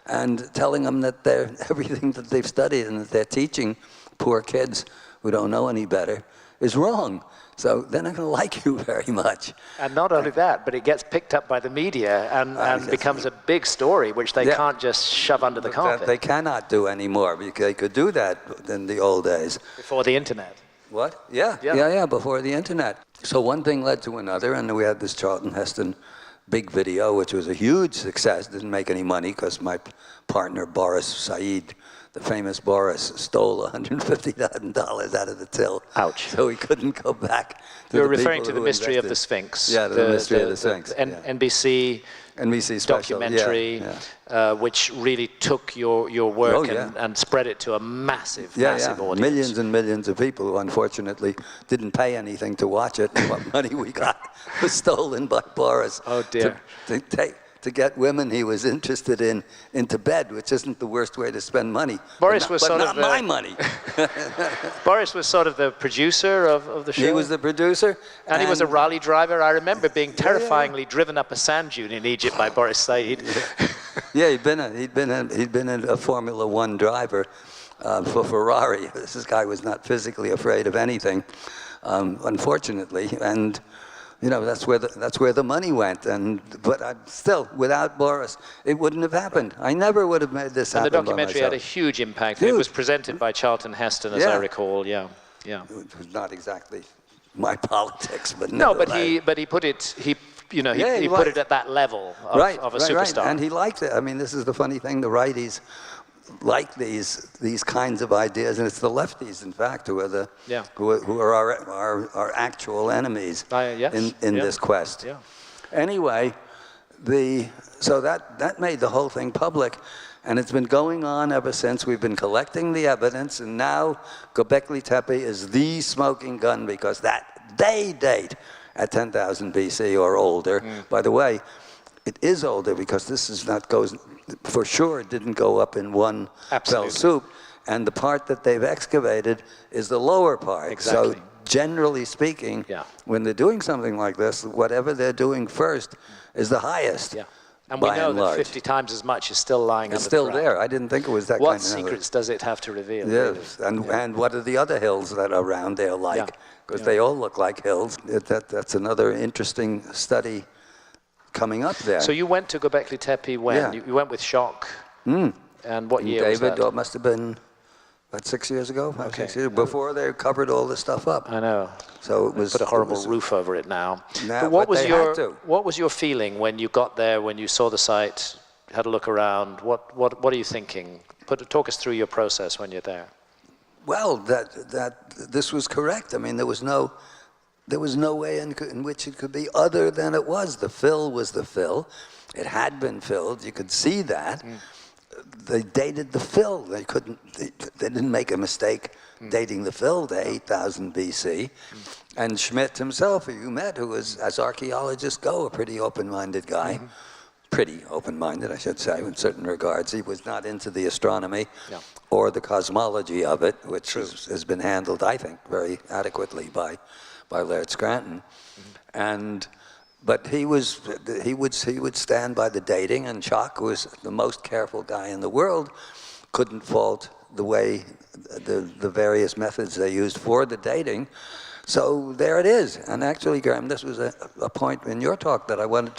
And telling them that everything that they've studied and that they're teaching poor kids who don't know any better is wrong. So they're not going to like you very much. And not only that, but it gets picked up by the media and becomes a big story, which they can't just shove under the carpet. They cannot do anymore, because they could do that in the old days. Before the internet. What? Yeah, before the internet. So one thing led to another, and we had this Charlton Heston big video, which was a huge success. Didn't make any money because my partner, Boris Said, the famous Boris, stole $150,000 out of the till. Ouch. So he couldn't go back to You're referring to the Mystery of the Sphinx. Yeah, the Mystery of the Sphinx. NBC special documentary, which really took your work and spread it to a massive audience. Millions and millions of people who unfortunately didn't pay anything to watch it. And what money we got was stolen by Boris. Oh dear. To get women he was interested in into bed, which isn't the worst way to spend money. Boris was sort of my money. Boris was sort of the producer of the show. He was the producer, and he was a rally driver. I remember being terrifyingly driven up a sand dune in Egypt by Boris Said. Yeah, he'd been a Formula One driver for Ferrari. This guy was not physically afraid of anything, unfortunately, and. You know, that's where the money went, but still, without Boris, it wouldn't have happened. I never would have made this happen. And the documentary had a huge impact. Huge. It was presented by Charlton Heston, as I recall. Yeah. It was not exactly my politics, but no. But he put it. He put it at that level of a superstar. Right. And he liked it. I mean, this is the funny thing. The righties like these kinds of ideas, and it's the lefties, in fact, who are our actual enemies in this quest. Yeah. Anyway, so that made the whole thing public, and it's been going on ever since. We've been collecting the evidence, and now Göbekli Tepe is the smoking gun, because they date at 10,000 BC or older. By the way, it is older, because this for sure didn't go up in one fell swoop, and the part that they've excavated is the lower part. Exactly. So generally speaking, when they're doing something like this, whatever they're doing first is the highest. Yeah. And we know that 50 times as much is still lying it's under still the ground. there. I didn't think it was that what kind of secrets does it have to reveal? Yes, and what are the other hills that are around there like? Because they all look like hills. That's another interesting study coming up there. So you went to Göbekli Tepe when? Yeah. You went with Shock. And what year was that? David, it must have been about 6 years ago, 6 years, before they covered all this stuff up. I know. So it was... Put a horrible roof over it now. But what was your feeling when you got there, when you saw the site, had a look around? What are you thinking? Talk us through your process when you're there. Well, that this was correct. I mean, there was no way in which it could be other than it was. The fill was the fill. It had been filled. You could see that. They dated the fill. They didn't make a mistake dating the fill to 8,000 BC. And Schmidt himself, who you met, who was, as archaeologists go, a pretty open-minded guy. Pretty open-minded, I should say, in certain regards. He was not into the astronomy or the cosmology of it, which has been handled, I think, very adequately by Laird Scranton. But he would stand by the dating, and Schock, who was the most careful guy in the world, couldn't fault the way the various methods they used for the dating. So there it is. And actually, Graham, this was a point in your talk that I wanted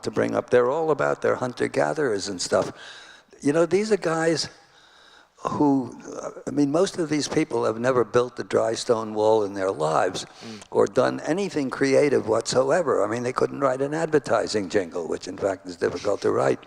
to bring up. They're all about their hunter-gatherers and stuff. You know, these are guys I mean, most of these people have never built a dry stone wall in their lives or done anything creative whatsoever. I mean, they couldn't write an advertising jingle, which in fact is difficult to write.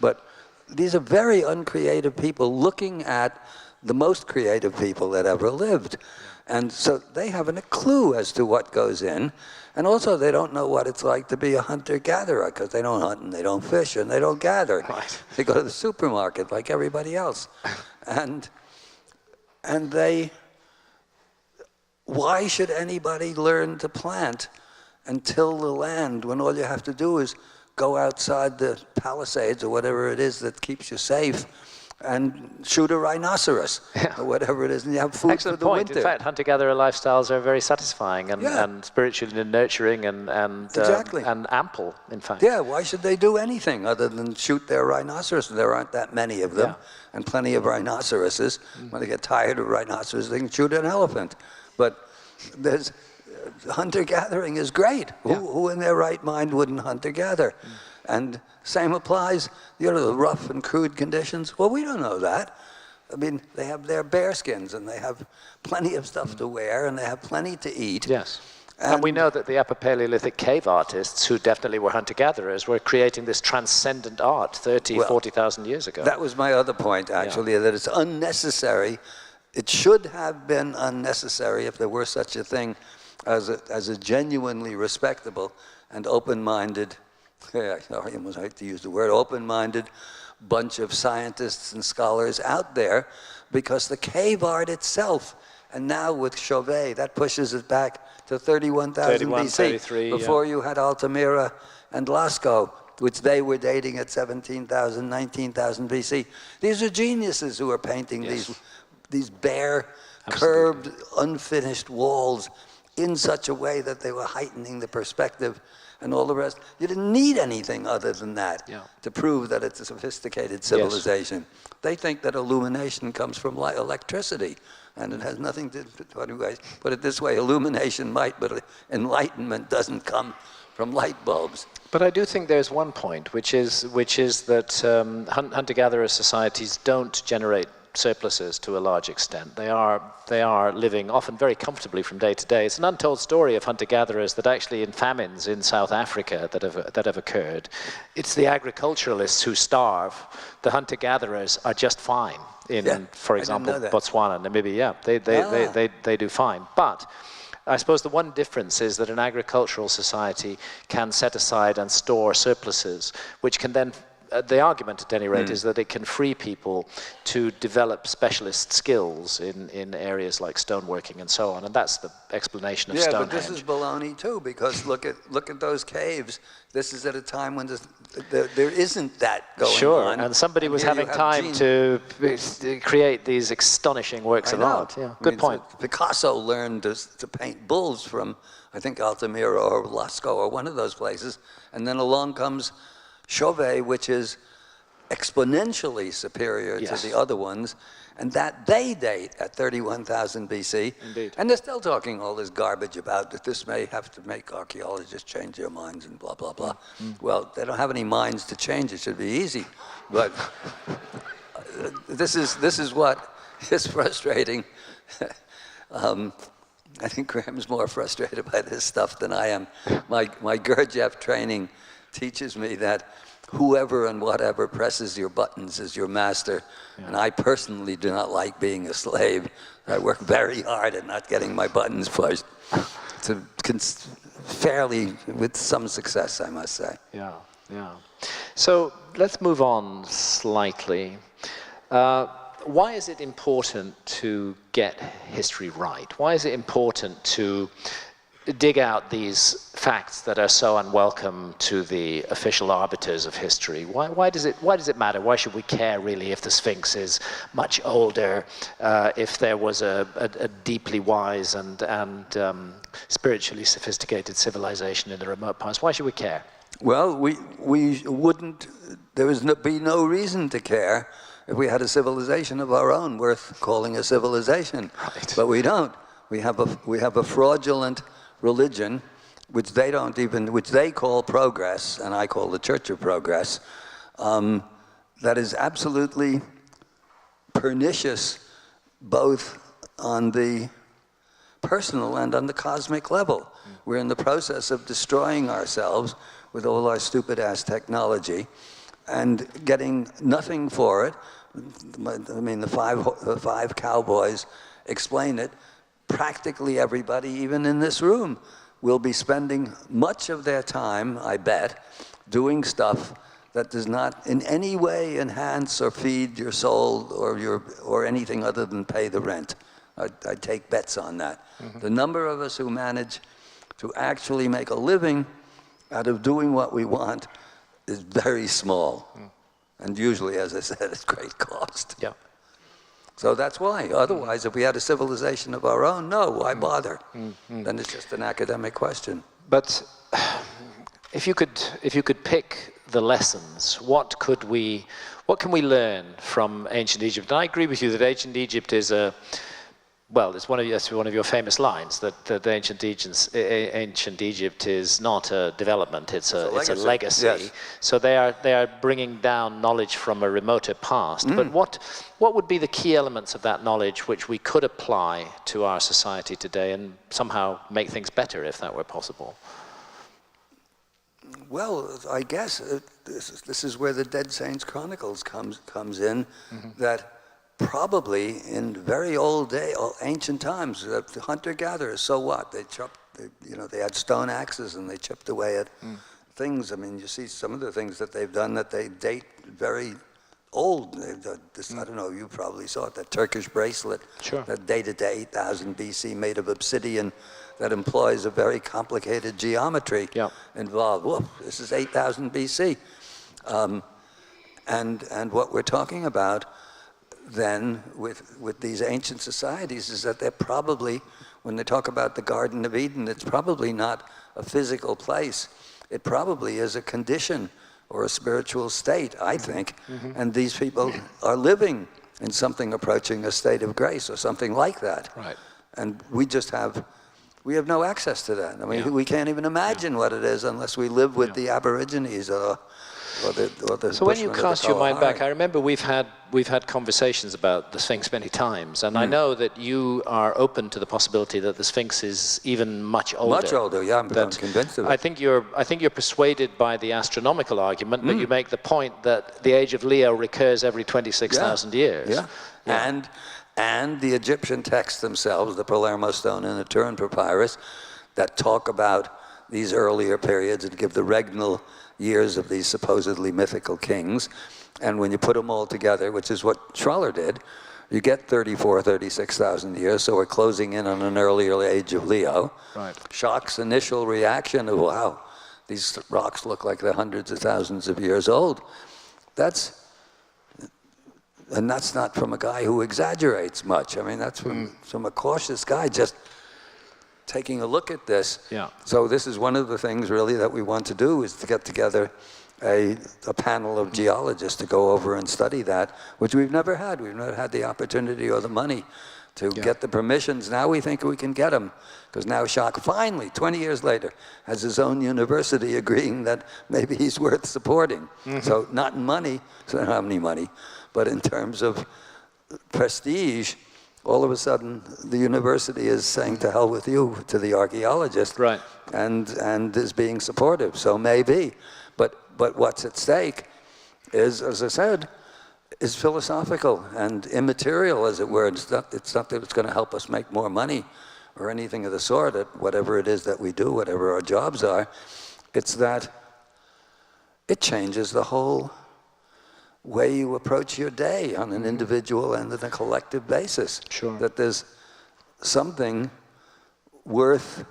But these are very uncreative people looking at the most creative people that ever lived. And so they haven't a clue as to what goes in. And also they don't know what it's like to be a hunter-gatherer, because they don't hunt and they don't fish and they don't gather. Right. They go to the supermarket like everybody else. And why should anybody learn to plant and till the land when all you have to do is go outside the palisades or whatever it is that keeps you safe and shoot a rhinoceros or whatever it is, and you have food Excellent for the point. winter. In fact, hunter-gatherer lifestyles are very satisfying and spiritually nurturing Exactly. and ample, in fact. Yeah, why should they do anything other than shoot their rhinoceros? There aren't that many of them, and plenty of rhinoceroses. When they get tired of rhinoceros, they can shoot an elephant. But there's hunter-gathering is great. Who in their right mind wouldn't hunter-gather? And same applies, the rough and crude conditions. Well, we don't know that. I mean, they have their bear skins, and they have plenty of stuff to wear, and they have plenty to eat. Yes. And we know that the Upper Paleolithic cave artists, who definitely were hunter-gatherers, were creating this transcendent art 40,000 years ago. That was my other point, actually, that it's unnecessary. It should have been unnecessary if there were such a thing as a genuinely respectable and open-minded, I almost hate to use the word, open-minded bunch of scientists and scholars out there, because the cave art itself, and now with Chauvet, that pushes it back to 31,000 BC, before you had Altamira and Lascaux, which they were dating at 17,000, 19,000 BC. These are geniuses who are painting these bare, curved, unfinished walls in such a way that they were heightening the perspective and all the rest. You didn't need anything other than that to prove that it's a sophisticated civilization. They think that illumination comes from electricity, and it has nothing to, anyway, put it this way, illumination might, but enlightenment doesn't come from light bulbs. But I do think there's one point, which is that hunter-gatherer societies don't generate surpluses to a large extent. They are living often very comfortably from day to day. It's an untold story of hunter-gatherers that actually in famines in South Africa that have occurred, it's the agriculturalists who starve. The hunter-gatherers are just fine in, for example, Botswana, Namibia. They do fine. But I suppose the one difference is that an agricultural society can set aside and store surpluses, which can then the argument, at any rate, is that it can free people to develop specialist skills in areas like stoneworking and so on, and that's the explanation of Stonehenge. Yeah, but this is baloney too, because look at those caves. This is at a time when there isn't that going on. Sure, and somebody was having time to create these astonishing works of art. Yeah, good point. Picasso learned to paint bulls from, I think, Altamira or Lascaux or one of those places, and then along comes Chauvet, which is exponentially superior to the other ones, and that they date at 31,000 BC. Indeed. And they're still talking all this garbage about that this may have to make archaeologists change their minds and blah, blah, blah. Well, they don't have any minds to change. It should be easy. But this is what is frustrating. I think Graham's more frustrated by this stuff than I am. My Gurdjieff training teaches me that whoever and whatever presses your buttons is your master. And I personally do not like being a slave. I work very hard at not getting my buttons pushed. Fairly with some success, I must say. Yeah. So let's move on slightly. Why is it important to get history right? Why is it important to dig out these facts that are so unwelcome to the official arbiters of history? Why does it matter? Why should we care really if the Sphinx is much older, if there was a deeply wise and spiritually sophisticated civilization in the remote past? Why should we care? Well, we wouldn't. There would be no reason to care if we had a civilization of our own worth calling a civilization. Right. But we don't. We have a fraudulent religion, which they call progress, and I call the Church of Progress, that is absolutely pernicious both on the personal and on the cosmic level. We're in the process of destroying ourselves with all our stupid-ass technology and getting nothing for it. I mean, the five cowboys explain it. Practically everybody, even in this room, will be spending much of their time, I bet, doing stuff that does not in any way enhance or feed your soul or anything other than pay the rent. I take bets on that. The number of us who manage to actually make a living out of doing what we want is very small. And usually, as I said, it's great cost. Yeah. So that's why. Otherwise, if we had a civilization of our own, no, why bother? Then it's just an academic question. But if you could pick the lessons, what can we learn from ancient Egypt? And I agree with you that ancient Egypt is it's one of your famous lines that ancient Egypt is not a development; it's a legacy. Yes. So they are bringing down knowledge from a remoter past. But what would be the key elements of that knowledge which we could apply to our society today and somehow make things better, if that were possible? Well, I guess this is where the Dead Saints Chronicles comes in. That probably in very ancient times, the hunter-gatherers, so what? They had stone axes and they chipped away at things. I mean, you see some of the things that they've done that they date very old. They've done this, I don't know, you probably saw it, that Turkish bracelet that dated to 8,000 BC, made of obsidian, that employs a very complicated geometry involved. Whoa, this is 8,000 BC. And what we're talking about then with these ancient societies is that they're probably, when they talk about the Garden of Eden, it's probably not a physical place. It probably is a condition or a spiritual state, I think. And these people are living in something approaching a state of grace or something like that. Right. And we have no access to that. I mean, we can't even imagine what it is unless we live with the Aborigines or the So when you cast your mind back, I remember we've had conversations about the Sphinx many times, and I know that you are open to the possibility that the Sphinx is even much older. Much older, yeah, I'm convinced of it. I think you're persuaded by the astronomical argument, but you make the point that the age of Leo recurs every 26,000 years. Yeah. And the Egyptian texts themselves, the Palermo Stone and the Turin Papyrus, that talk about these earlier periods and give the regnal years of these supposedly mythical kings. And when you put them all together, which is what Schroller did, you get 36,000 years, so we're closing in on an earlier age of Leo. Right. Shock's initial reaction of, wow, these rocks look like they're hundreds of thousands of years old. That's not from a guy who exaggerates much. I mean, that's from a cautious guy just taking a look at this. Yeah. So this is one of the things really that we want to do, is to get together a panel of geologists to go over and study that, which we've never had. We've never had the opportunity or the money to get the permissions. Now we think we can get them, because now Schock finally, 20 years later, has his own university agreeing that maybe he's worth supporting. So not in money, so I don't have any money, but in terms of prestige, all of a sudden the university is saying to hell with you to the archaeologist, right? And is being supportive. So maybe, but what's at stake is, as I said, is philosophical and immaterial, as it were. It's not that it's going to help us make more money or anything of the sort at whatever it is that we do, whatever our jobs are. It's that it changes the whole way you approach your day on an individual and on a collective basis. Sure. That there's something worth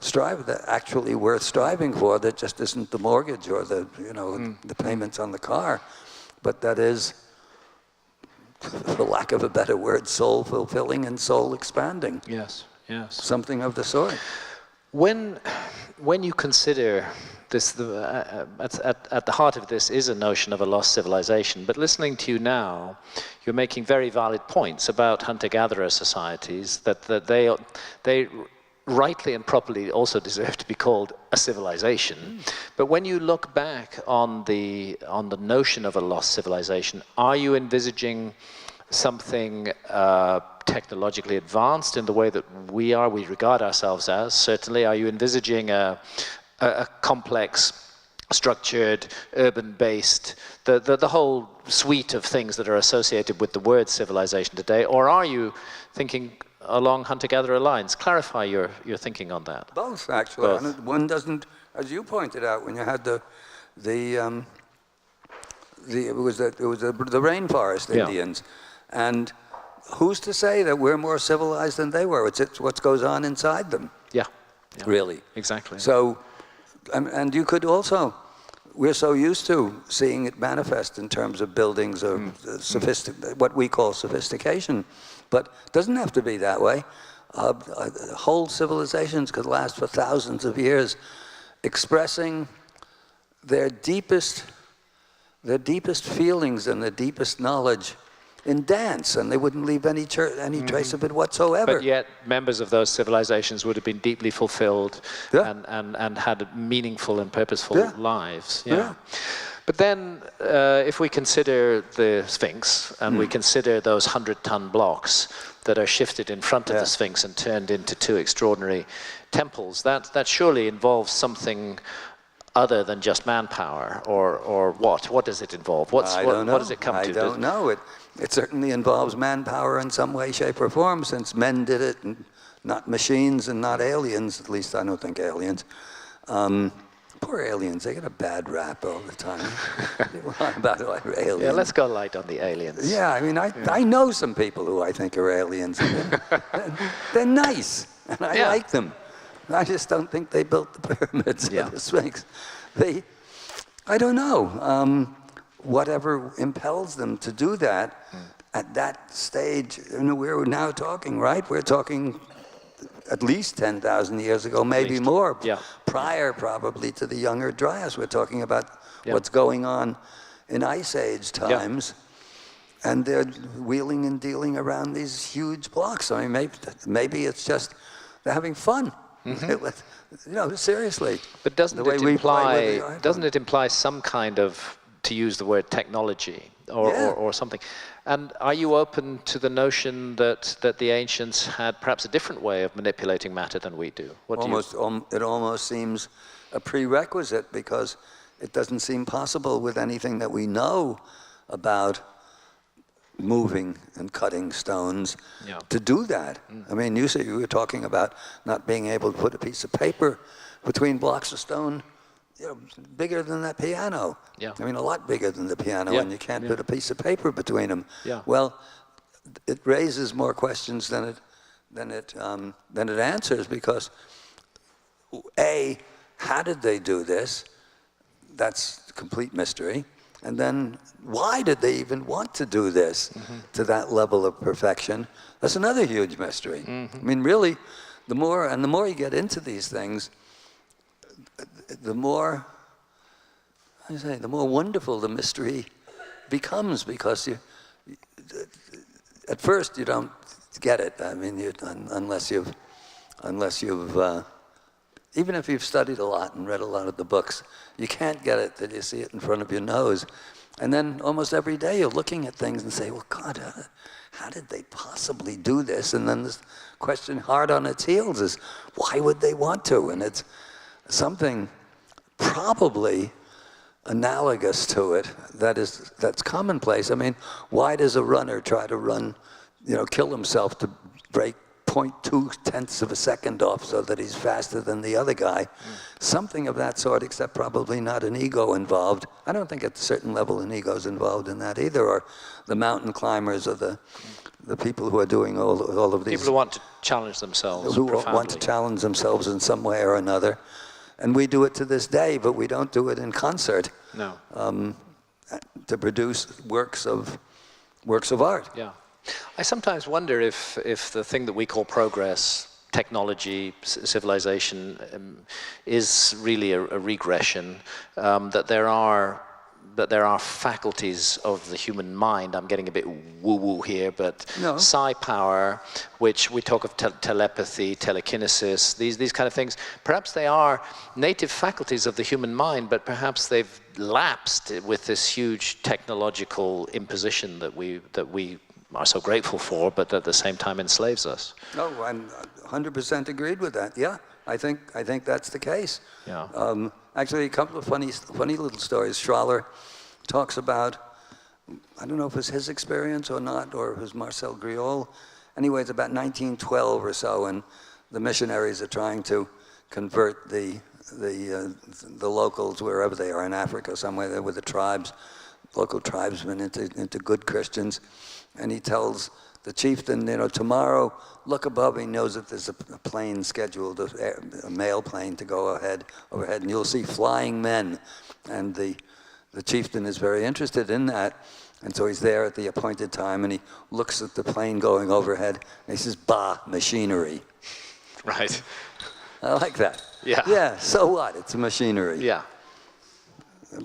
striving for, that just isn't the mortgage or the the payments on the car, but that is, for lack of a better word, soul fulfilling and soul expanding. Yes. Something of the sort. When you consider this, at the heart of this is a notion of a lost civilization. But listening to you now, you're making very valid points about hunter-gatherer societies, that they rightly and properly also deserve to be called a civilization. But when you look back on the notion of a lost civilization, are you envisaging something technologically advanced in the way that we regard ourselves as, certainly? Are you envisaging a complex, structured, urban-based, the whole suite of things that are associated with the word civilization today? Or are you thinking along hunter-gatherer lines? Clarify your thinking on that. Both, actually. Both. And one doesn't, as you pointed out, when you had the rainforest Indians, and who's to say that we're more civilized than they were? It's what goes on inside them. Yeah. Really. Exactly. So, and you could also, we're so used to seeing it manifest in terms of buildings or what we call sophistication, but it doesn't have to be that way. Whole civilizations could last for thousands of years, expressing their deepest feelings and their deepest knowledge in dance, and they wouldn't leave any trace of it whatsoever. But yet, members of those civilizations would have been deeply fulfilled and had meaningful and purposeful lives. Yeah. But then, if we consider the Sphinx, and we consider those 100-ton blocks that are shifted in front of the Sphinx and turned into two extraordinary temples, that surely involves something other than just manpower, or what? What does it involve? What does it come to? I don't know. It certainly involves manpower in some way, shape, or form, since men did it, and not machines and not aliens. At least I don't think aliens. Poor aliens, they get a bad rap all the time. About aliens. Yeah, let's go light on the aliens. Yeah, I mean, I know some people who I think are aliens. They're nice, and I like them. I just don't think they built the pyramids or the Sphinx. I don't know. Whatever impels them to do that at that stage, we're now talking, right? We're talking at least 10,000 years ago, maybe more, prior probably to the Younger Dryas. We're talking about what's going on in Ice Age times. And they're wheeling and dealing around these huge blocks. I mean, maybe it's just they're having fun. Seriously. But doesn't it imply some kind of, to use the word, technology or something? And are you open to the notion that the ancients had perhaps a different way of manipulating matter than we do? It almost seems a prerequisite, because it doesn't seem possible with anything that we know about moving and cutting stones to do that. I mean, you were talking about not being able to put a piece of paper between blocks of stone, bigger than that piano. I mean, a lot bigger than the piano, and you can't put a piece of paper between them. Well, it raises more questions than it answers, because A, how did they do this? That's a complete mystery. And then, why did they even want to do this to that level of perfection? That's another huge mystery. I mean, really, the more you get into these things, the more wonderful the mystery becomes, because at first you don't get it. I mean, unless you've even if you've studied a lot and read a lot of the books, you can't get it till you see it in front of your nose. And then almost every day you're looking at things and say, well, God, how did they possibly do this? And then this question hard on its heels is, why would they want to? And it's something probably analogous to it that's commonplace. I mean, why does a runner try to run, kill himself to break 0.2 of a second off so that he's faster than the other guy? Something of that sort, except probably not an ego involved. I don't think at a certain level an ego's involved in that either, or the mountain climbers, or the people who are doing all of these. People who want to challenge themselves Who profoundly. want to challenge themselves in some way or another. And we do it to this day, but we don't do it in concert. No. To produce works of art. Yeah. I sometimes wonder if the thing that we call progress, technology, civilization, is really a regression. That there are faculties of the human mind. I'm getting a bit woo-woo here, but psi power, which we talk of telepathy, telekinesis, these kind of things. Perhaps they are native faculties of the human mind, but perhaps they've lapsed with this huge technological imposition that we are so grateful for, but at the same time enslaves us. No, I'm 100% agreed with that. Yeah, I think that's the case. Yeah. Actually, a couple of funny little stories. Schraller talks about, I don't know if it was his experience or not, or it was Marcel Griol. Anyway, it's about 1912 or so, and the missionaries are trying to convert the locals, wherever they are in Africa, somewhere there with the tribes, local tribesmen into good Christians. And he tells the chieftain, tomorrow, look above. He knows that there's a plane scheduled, a mail plane to go overhead, and you'll see flying men. And the chieftain is very interested in that. And so he's there at the appointed time, and he looks at the plane going overhead, and he says, "Bah, machinery." Right. I like that. Yeah. Yeah, so what? It's a machinery. Yeah.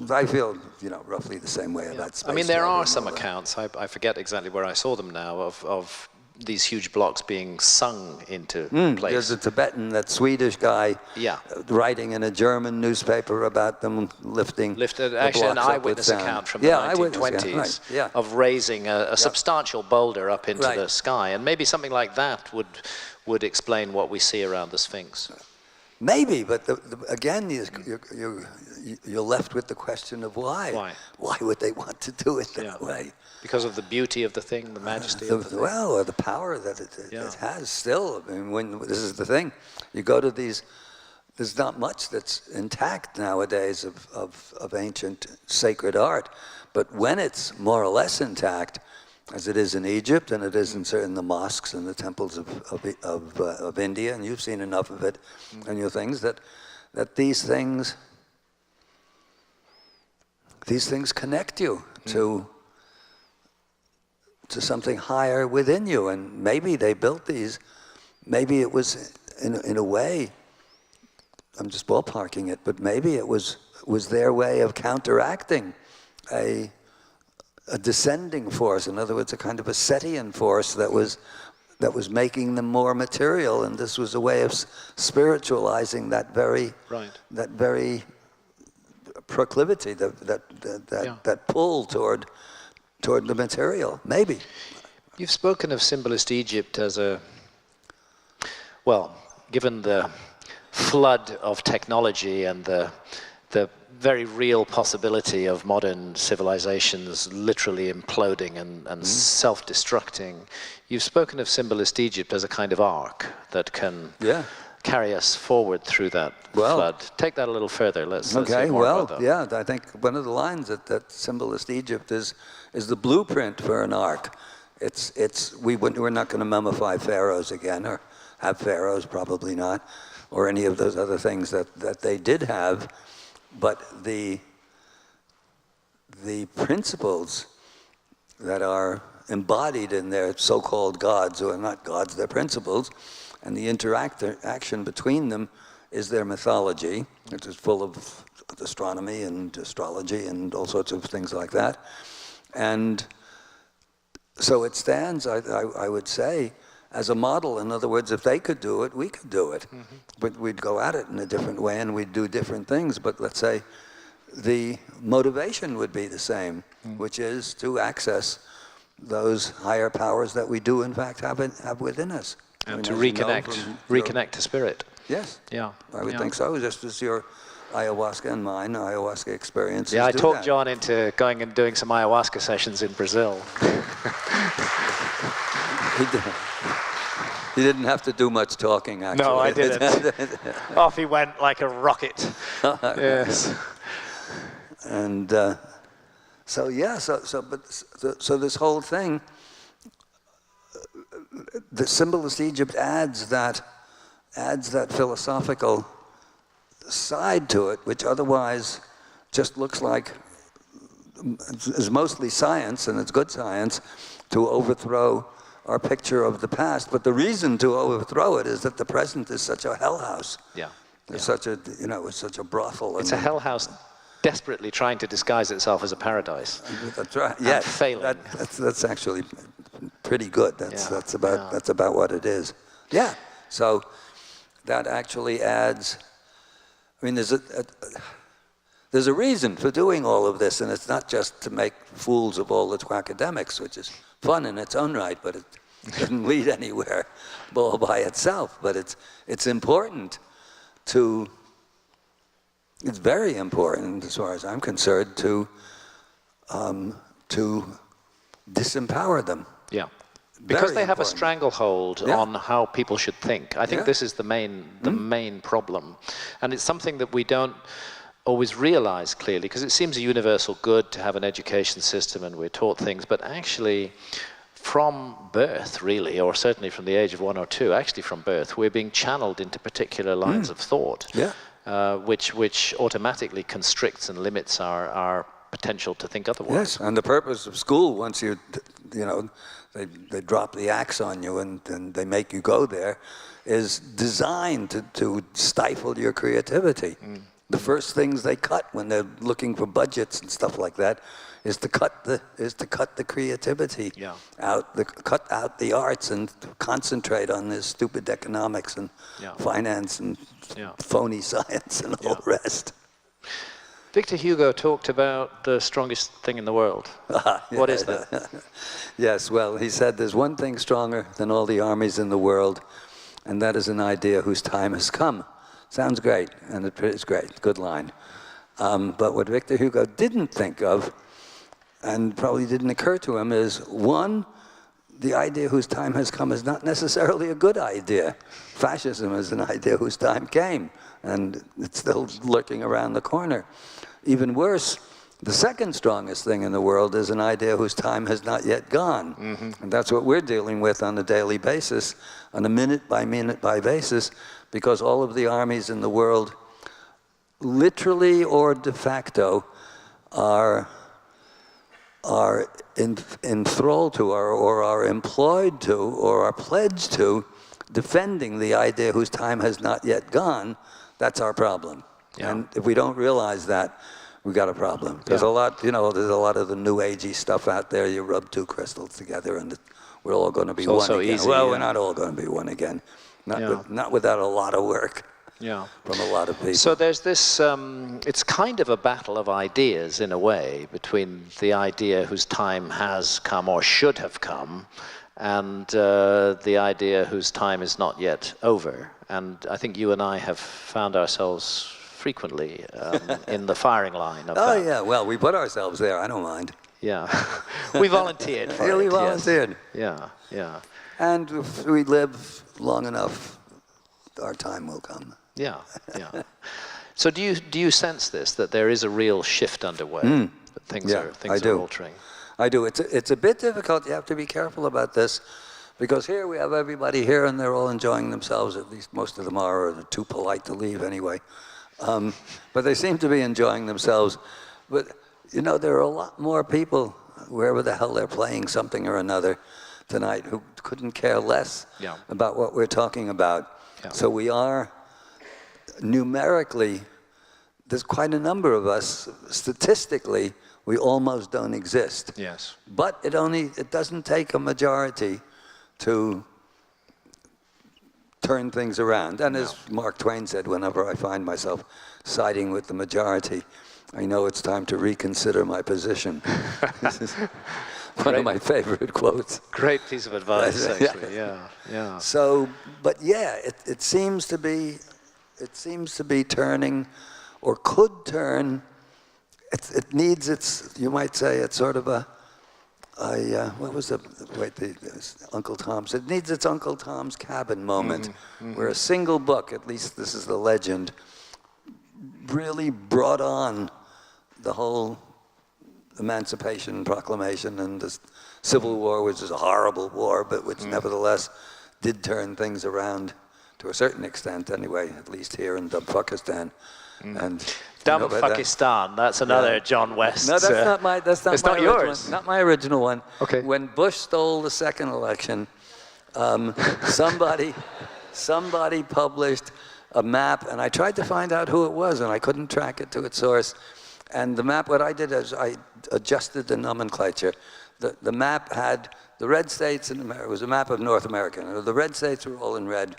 I feel, roughly the same way about space. I mean, there travel are and some all that. accounts, I forget exactly where I saw them now, of these huge blocks being sung into place. There's a Tibetan, that Swedish guy, Yeah. writing in a German newspaper about them lifted Actually, blocks an up with eyewitness sound. account from the Yeah, 1920s eyewitness, yeah, right, yeah. of raising a substantial boulder up into Right. the sky, and maybe something like that would explain what we see around the Sphinx. Maybe, but again, you're left with the question of why. Why? Why would they want to do it that way? Because of the beauty of the thing, the majesty of the thing. Well, or the power that it has still. I mean, this is the thing. You go to these, there's not much that's intact nowadays of ancient sacred art. But when it's more or less intact, as it is in Egypt, and it is in certain the mosques and the temples of India, and you've seen enough of it and your things, that these things connect you to something higher within you. And maybe they built these, maybe it was in a way, I'm just ballparking it, but maybe it was their way of counteracting a descending force. In other words, a kind of a Setian force that was making them more material, and this was a way of spiritualizing that very proclivity, that pull toward the material. Maybe. You've spoken of symbolist Egypt as given the flood of technology and the very real possibility of modern civilizations literally imploding and self-destructing, you've spoken of symbolist Egypt as a kind of ark that can carry us forward through that flood. Take that a little further. Let's hear more about that. Yeah, I think one of the lines that symbolist Egypt is the blueprint for an ark. We're not going to mummify pharaohs again, or have pharaohs, probably not, or any of those other things that they did have. But the principles that are embodied in their so-called gods, who are not gods, they're principles, and the interaction between them is their mythology, which is full of astronomy and astrology and all sorts of things like that. And so it stands, I would say, as a model. In other words, if they could do it, we could do it. Mm-hmm. But we'd go at it in a different way, and we'd do different things. But let's say the motivation would be the same, which is to access those higher powers that we do, in fact, have within us. And to reconnect to spirit. Yes. Yeah. I would think so, just as your ayahuasca and mine, ayahuasca experiences. Yeah, I do talked that. John into going and doing some ayahuasca sessions in Brazil. He didn't have to do much talking, actually. No, I didn't. Off he went like a rocket. Yes. And so this whole thing, the symbolist Egypt adds that philosophical side to it, which otherwise just looks like is mostly science, and it's good science, to overthrow our picture of the past. But the reason to overthrow it is that the present is such a hell house. Yeah. It's such a, it's such a brothel. It's a hell house desperately trying to disguise itself as a paradise. That's right. Yeah. Failing. That's actually pretty good. That's about what it is. Yeah. So that actually adds. I mean, there's a reason for doing all of this, and it's not just to make fools of all the academics, which is fun in its own right, but it doesn't lead anywhere all by itself. But it's important to, it's very important as far as I'm concerned to disempower them. Yeah. Because Very they have a important. stranglehold Yeah. on how people should think. I think Yeah. this is the main problem. And it's something that we don't always realize clearly, because it seems a universal good to have an education system and we're taught things, but actually from birth, really, or certainly from the age of 1 or 2, actually from birth, we're being channeled into particular lines of thought, Yeah. which automatically constricts and limits our potential to think otherwise. Yes, and the purpose of school, once you know, they drop the axe on you and they make you go there, is designed to stifle your creativity. The first things they cut when they're looking for budgets and stuff like that is to cut the creativity out, cut out the arts and concentrate on this stupid economics and finance and phony science and all the rest. Victor Hugo talked about the strongest thing in the world. What is that? Yes, well, he said there's one thing stronger than all the armies in the world, and that is an idea whose time has come. Sounds great, and it is great, good line. But what Victor Hugo didn't think of, and probably didn't occur to him, is one, the idea whose time has come is not necessarily a good idea. Fascism is an idea whose time came, and it's still lurking around the corner. Even worse, the second strongest thing in the world is an idea whose time has not yet gone. And that's what we're dealing with on a daily basis, on a minute by basis, because all of the armies in the world, literally or de facto, are enthralled to or are employed to or are pledged to defending the idea whose time has not yet gone. That's our problem. Yeah. And if we don't realize that, we got a problem. There's a lot, there's a lot of the new agey stuff out there. You rub two crystals together and we're all going to be one again. Easy, well, we're not all going to be one again. Not without a lot of work. Yeah. From a lot of people. So there's this, it's kind of a battle of ideas in a way between the idea whose time has come or should have come and the idea whose time is not yet over. And I think you and I have found ourselves frequently in the firing line of that. Yeah, well, we put ourselves there, I don't mind. Yeah, we volunteered for it. We volunteered. Yes. Yeah. And if we live long enough, our time will come. Yeah. So do you sense this, that there is a real shift underway, that things are altering? I do. It's a bit difficult. You have to be careful about this, because here we have everybody here and they're all enjoying themselves. At least most of them are, or they're too polite to leave anyway. But they seem to be enjoying themselves. But there are a lot more people, wherever the hell they're playing something or another tonight, who couldn't care less about what we're talking about. Yeah. So we are numerically, there's quite a number of us. Statistically, we almost don't exist. Yes. But it doesn't take a majority to turn things around. And as Mark Twain said, whenever I find myself siding with the majority, I know it's time to reconsider my position. This is one of my favorite quotes. Great piece of advice, actually. Yeah. So, but it seems to be turning, or could turn. It needs you might say, it's sort of Uncle Tom's. It needs its Uncle Tom's Cabin moment, where a single book, at least this is the legend, really brought on the whole Emancipation Proclamation and the Civil War, which is a horrible war, but which nevertheless did turn things around to a certain extent, anyway, at least here in Dubfuckistan. And Dubfuckistan, that's another John West. No, that's not yours. Not my original one. Okay. When Bush stole the second election, somebody published a map, and I tried to find out who it was, and I couldn't track it to its source. And the map, what I did is I adjusted the nomenclature. The map had the red states in America. It was a map of North America. The red states were all in red,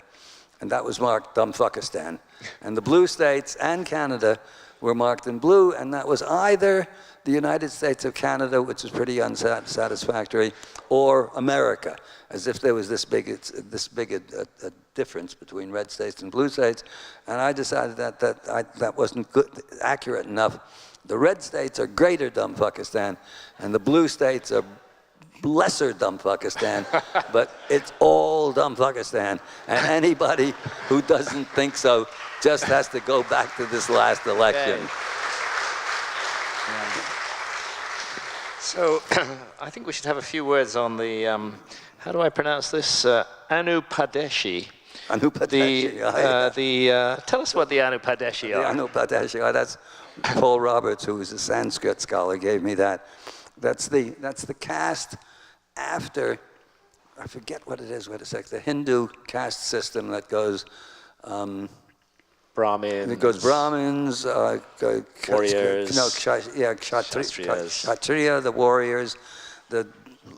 and that was marked Dubfuckistan. And the blue states and Canada were marked in blue, and that was either the United States of Canada, which is pretty unsatisfactory, or America, as if there was this big a difference between red states and blue states. And I decided that wasn't good, accurate enough. The red states are greater Dumbfuckistan, and the blue states are lesser Dumbfuckistan, but it's all Dumbfuckistan. And anybody who doesn't think so just has to go back to this last election. Okay. So I think we should have a few words on the, how do I pronounce this? Anupadeshi. Anupadeshi. Tell us what the Anupadeshi are. The Anupadeshi, that's Paul Roberts, who was a Sanskrit scholar, gave me that. That's the caste after, I forget what it is, wait a sec, the Hindu caste system that goes, Brahmins. It goes Brahmins, warriors, Kshatriya, the warriors, the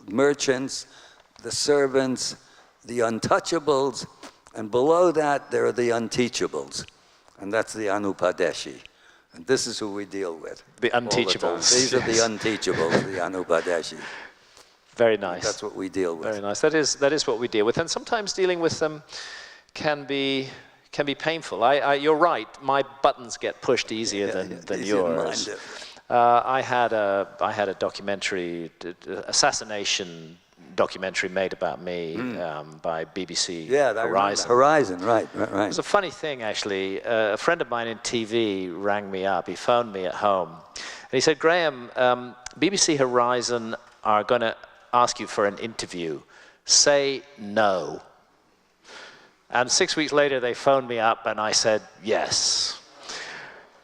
merchants, the servants, the untouchables, and below that there are the unteachables, and that's the Anupadeshi. And this is who we deal with. The unteachables. These are the unteachables, the Anupadeshi. Very nice. That's what we deal with. Very nice. That is what we deal with, and sometimes dealing with them can be painful. You're right. My buttons get pushed easier than yours. I had a documentary, assassination documentary made about me by BBC Horizon. Horizon, right. It was a funny thing, actually. A friend of mine in TV rang me up. He phoned me at home. And he said, Graham, BBC Horizon are going to ask you for an interview. Say no. And 6 weeks later, they phoned me up, and I said yes.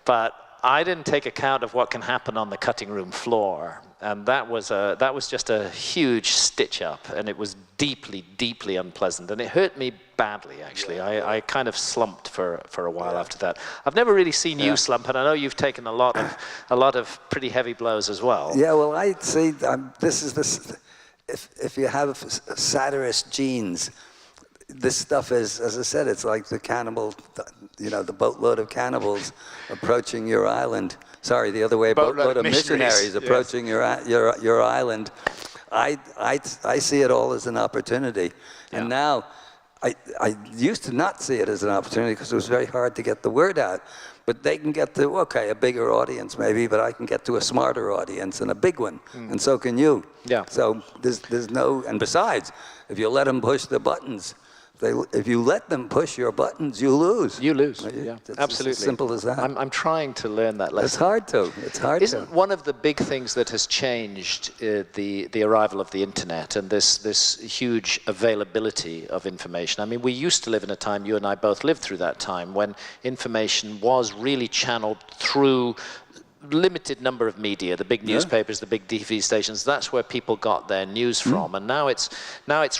But I didn't take account of what can happen on the cutting room floor. And that was just a huge stitch-up, and it was deeply, deeply unpleasant. And it hurt me badly, actually. I kind of slumped for a while after that. I've never really seen you slump, and I know you've taken a lot of pretty heavy blows as well. Yeah, well, I see, if you have satirist genes, this stuff is, as I said, it's like the cannibal, the boatload of cannibals approaching your island. Sorry, the other way, boatload of missionaries approaching your island. I see it all as an opportunity. Yeah. And now, I used to not see it as an opportunity because it was very hard to get the word out. But they can get to, okay, a bigger audience maybe, but I can get to a smarter audience and a big one. And so can you. Yeah. So there's no, and besides, if you let them push the buttons, if you let them push your buttons, you lose. You lose, yeah, absolutely. As simple as that. I'm trying to learn that lesson. It's hard to. Isn't one of the big things that has changed the arrival of the internet and this huge availability of information? I mean, we used to live in a time, you and I both lived through that time, when information was really channeled through limited number of media, the big newspapers, the big TV stations. That's where people got their news from, and now it's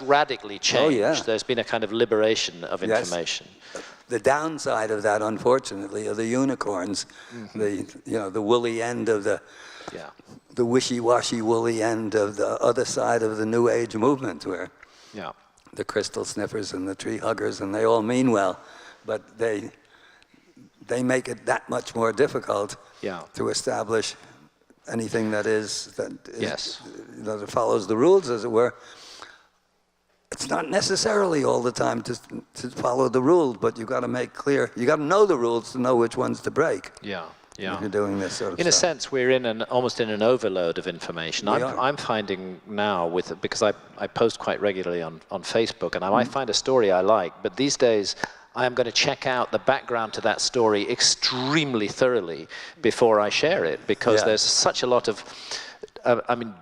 radically changed. Oh, yeah. There's been a kind of liberation of information. The downside of that, unfortunately, are the unicorns, the woolly end of the wishy-washy woolly end of the other side of the New Age movement, where the crystal sniffers and the tree huggers, and they all mean well, but they make it that much more difficult to establish anything that follows the rules, as it were. It's not necessarily all the time to follow the rules, but you've got to make clear, you got to know the rules to know which ones to break. Yeah. If you're doing this sort of stuff. In a sense, we're almost in an overload of information. I'm finding now, because I post quite regularly on Facebook, and I might find a story I like, but these days, I am going to check out the background to that story extremely thoroughly before I share it, because there's such a lot of,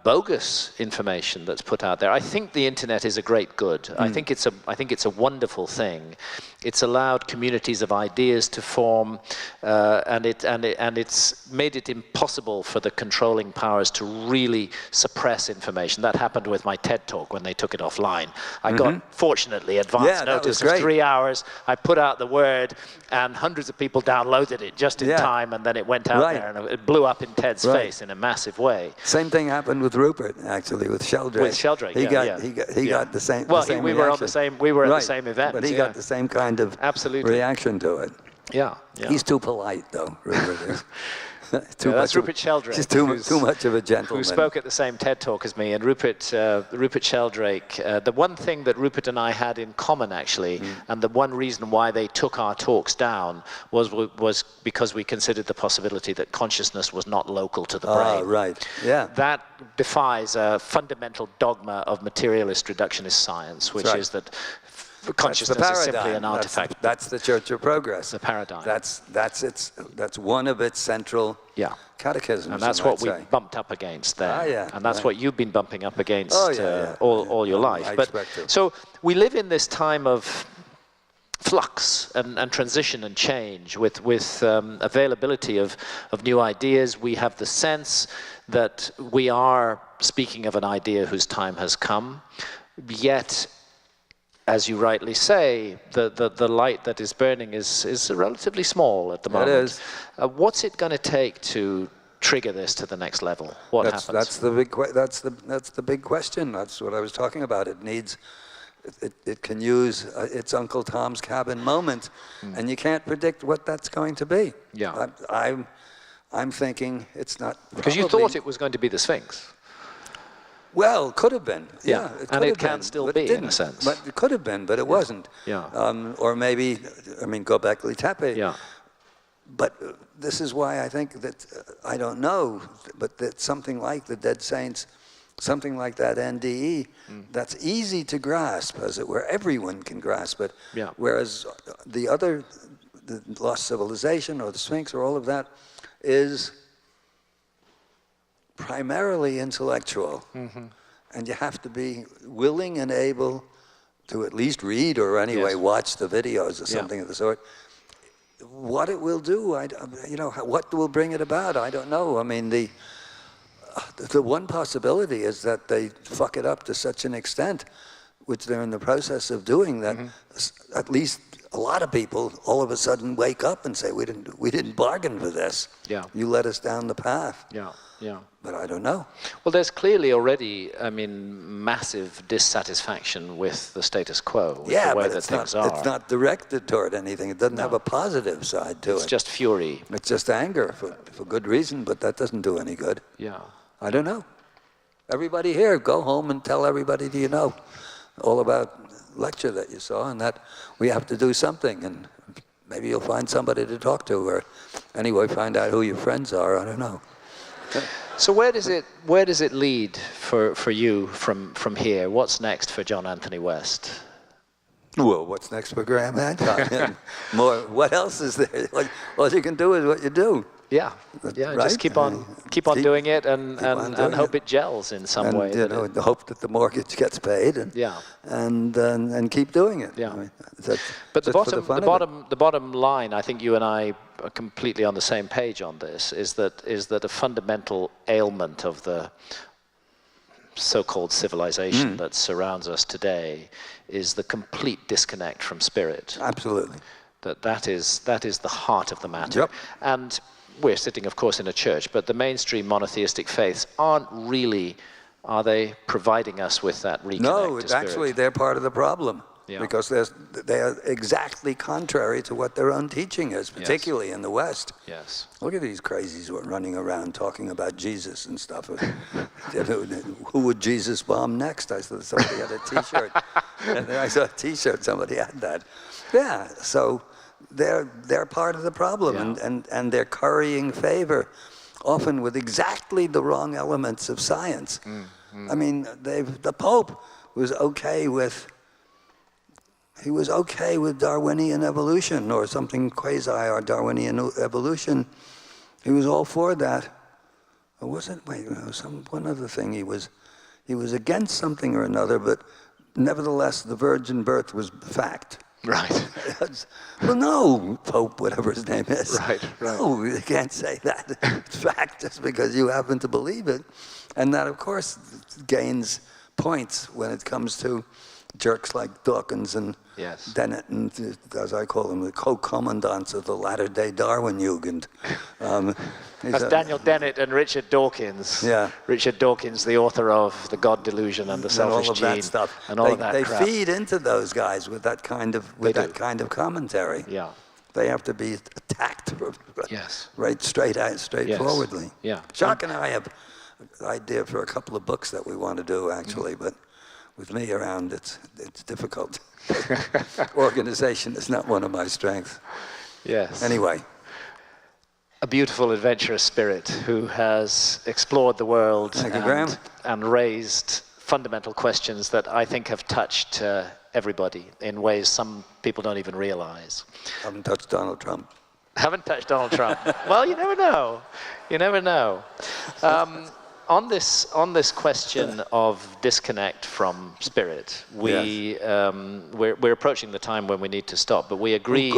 bogus information that's put out there. I think the internet is a great good. I think it's a wonderful thing. It's allowed communities of ideas to form, and it's made it impossible for the controlling powers to really suppress information. That happened with my TED Talk when they took it offline. I got, fortunately, advance notice of 3 hours. I put out the word, and hundreds of people downloaded it just in time, and then it went out there, and it blew up in Ted's face in a massive way. Same thing happened with Rupert, actually, with Sheldrake. With Sheldrake, he got the same. Well, the same we were at the same event. But he got the same kind of reaction to it. Yeah. He's too polite, though, Rupert is. That's Rupert Sheldrake. He's too much of a gentleman. Who spoke at the same TED Talk as me. And Rupert Sheldrake, the one thing that Rupert and I had in common, actually, and the one reason why they took our talks down was because we considered the possibility that consciousness was not local to the brain. Oh, right. Yeah. That defies a fundamental dogma of materialist reductionist science, which is that consciousness is simply an artifact. That's the Church of Progress. The paradigm. That's one of its central catechisms. And that's what we bumped up against there. And that's what you've been bumping up against all your life. So we live in this time of flux and transition and change with availability of new ideas. We have the sense that we are speaking of an idea whose time has come, yet, as you rightly say, the light that is burning is relatively small at the moment. It is. What's it going to take to trigger this to the next level? What happens? That's the big question. That's what I was talking about. It needs. It can use its Uncle Tom's Cabin moment, and you can't predict what that's going to be. Yeah. I'm thinking it's not. Because you thought it was going to be the Sphinx. Well, could have been. Yeah, and it can still be, in a sense. But it could have been, but it wasn't. Yeah. Or maybe, Göbekli Tepe. Yeah. But this is why I think that, I don't know, but that something like the Dead Saints, something like that NDE, that's easy to grasp, as it were. Everyone can grasp it. Yeah. Whereas the other, the Lost Civilization or the Sphinx or all of that is primarily intellectual, and you have to be willing and able to at least read or anyway watch the videos or something of the sort. What it will do, what will bring it about, I don't know. I mean, the one possibility is that they fuck it up to such an extent, which they're in the process of doing, that at least a lot of people all of a sudden wake up and say, we didn't bargain for this. Yeah. You led us down the path. Yeah. Yeah. But I don't know. Well, there's clearly already, massive dissatisfaction with the status quo, with the way that things are. It's not directed toward anything. It doesn't have a positive side to it. It's just fury. It's just anger for good reason, but that doesn't do any good. Yeah. I don't know. Everybody here, go home and tell everybody you know all about lecture that you saw, and that we have to do something, and maybe you'll find somebody to talk to, or anyway, find out who your friends are. I don't know. So where does it lead for you from here? What's next for John Anthony West? Well, what's next for Graham Hancock? More. What else is there? All you can do is what you do. Yeah. Right? Just keep on doing it and hope it gels in some way. And hope that the mortgage gets paid. And keep doing it. Yeah. But the bottom line, I think you and I are completely on the same page on this, is that a fundamental ailment of the so-called civilization that surrounds us today is the complete disconnect from spirit. Absolutely. That is the heart of the matter. Yep. And we're sitting, of course, in a church, but the mainstream monotheistic faiths aren't really, are they providing us with that reconnect No, to spirit? actually, they're part of the problem. Yeah. Because they are exactly contrary to what their own teaching is, particularly in the West. Yes. Look at these crazies who are running around talking about Jesus and stuff. Who would Jesus bomb next? I saw somebody had a T-shirt. And then I saw a T-shirt, somebody had that. Yeah, so they're part of the problem, and they're currying favor, often with exactly the wrong elements of science. I mean, the Pope was okay with Darwinian evolution or something quasi or Darwinian evolution. He was all for that. Or was it? Wait, one other thing. He was against something or another, but nevertheless, the virgin birth was fact. Right. Well, no, Pope, whatever his name is. Right. No, you can't say that. It's fact just because you happen to believe it. And that, of course, gains points when it comes to jerks like Dawkins and Dennett, and as I call them, the co-commandants of the latter-day Darwin Jugend. That's Daniel Dennett and Richard Dawkins. Yeah. Richard Dawkins, the author of The God Delusion and The Selfish Gene. That stuff. And all of that They crap. feed into those guys with that kind of commentary. Yeah. They have to be attacked Yes. right straightforwardly. Yeah. Jacques and I have an idea for a couple of books that we want to do, actually, but with me around, it's difficult. Organization is not one of my strengths. Yes. Anyway. A beautiful, adventurous spirit who has explored the world and raised fundamental questions that I think have touched everybody in ways some people don't even realize. Haven't touched Donald Trump. Haven't touched Donald Trump. Well, you never know. You never know. On this question of disconnect from spirit, we're approaching the time when we need to stop. But we agreed.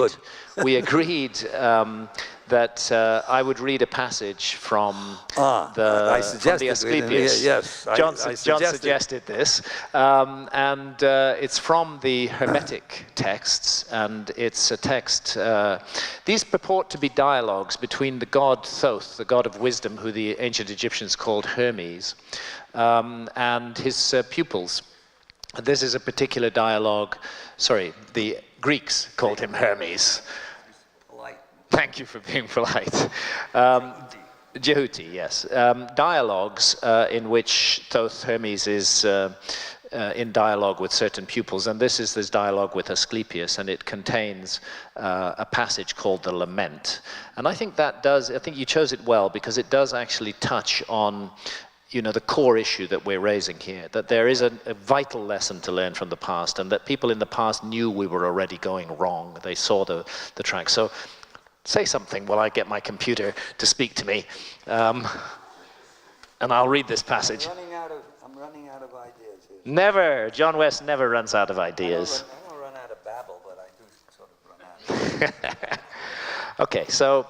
We agreed that I would read a passage from the Asclepius. Yes, John suggested this, and it's from the Hermetic texts, and it's a text. These purport to be dialogues between the god Thoth, the god of wisdom, who the ancient Egyptians called Hermes, and his pupils. This is a particular dialogue. Sorry, the Greeks called him Hermes. Thank you for being polite. Jehuti, yes. Dialogues in which Thoth Hermes is in dialogue with certain pupils, and this is this dialogue with Asclepius, and it contains a passage called the Lament. And I think you chose it well, because it does actually touch on the core issue that we're raising here, that there is a vital lesson to learn from the past, and that people in the past knew we were already going wrong. They saw the track. So say something while I get my computer to speak to me, and I'll read this passage. I'm running out of ideas here. Never. John West never runs out of ideas. I don't run out of babble, but I do sort of run out. Okay, so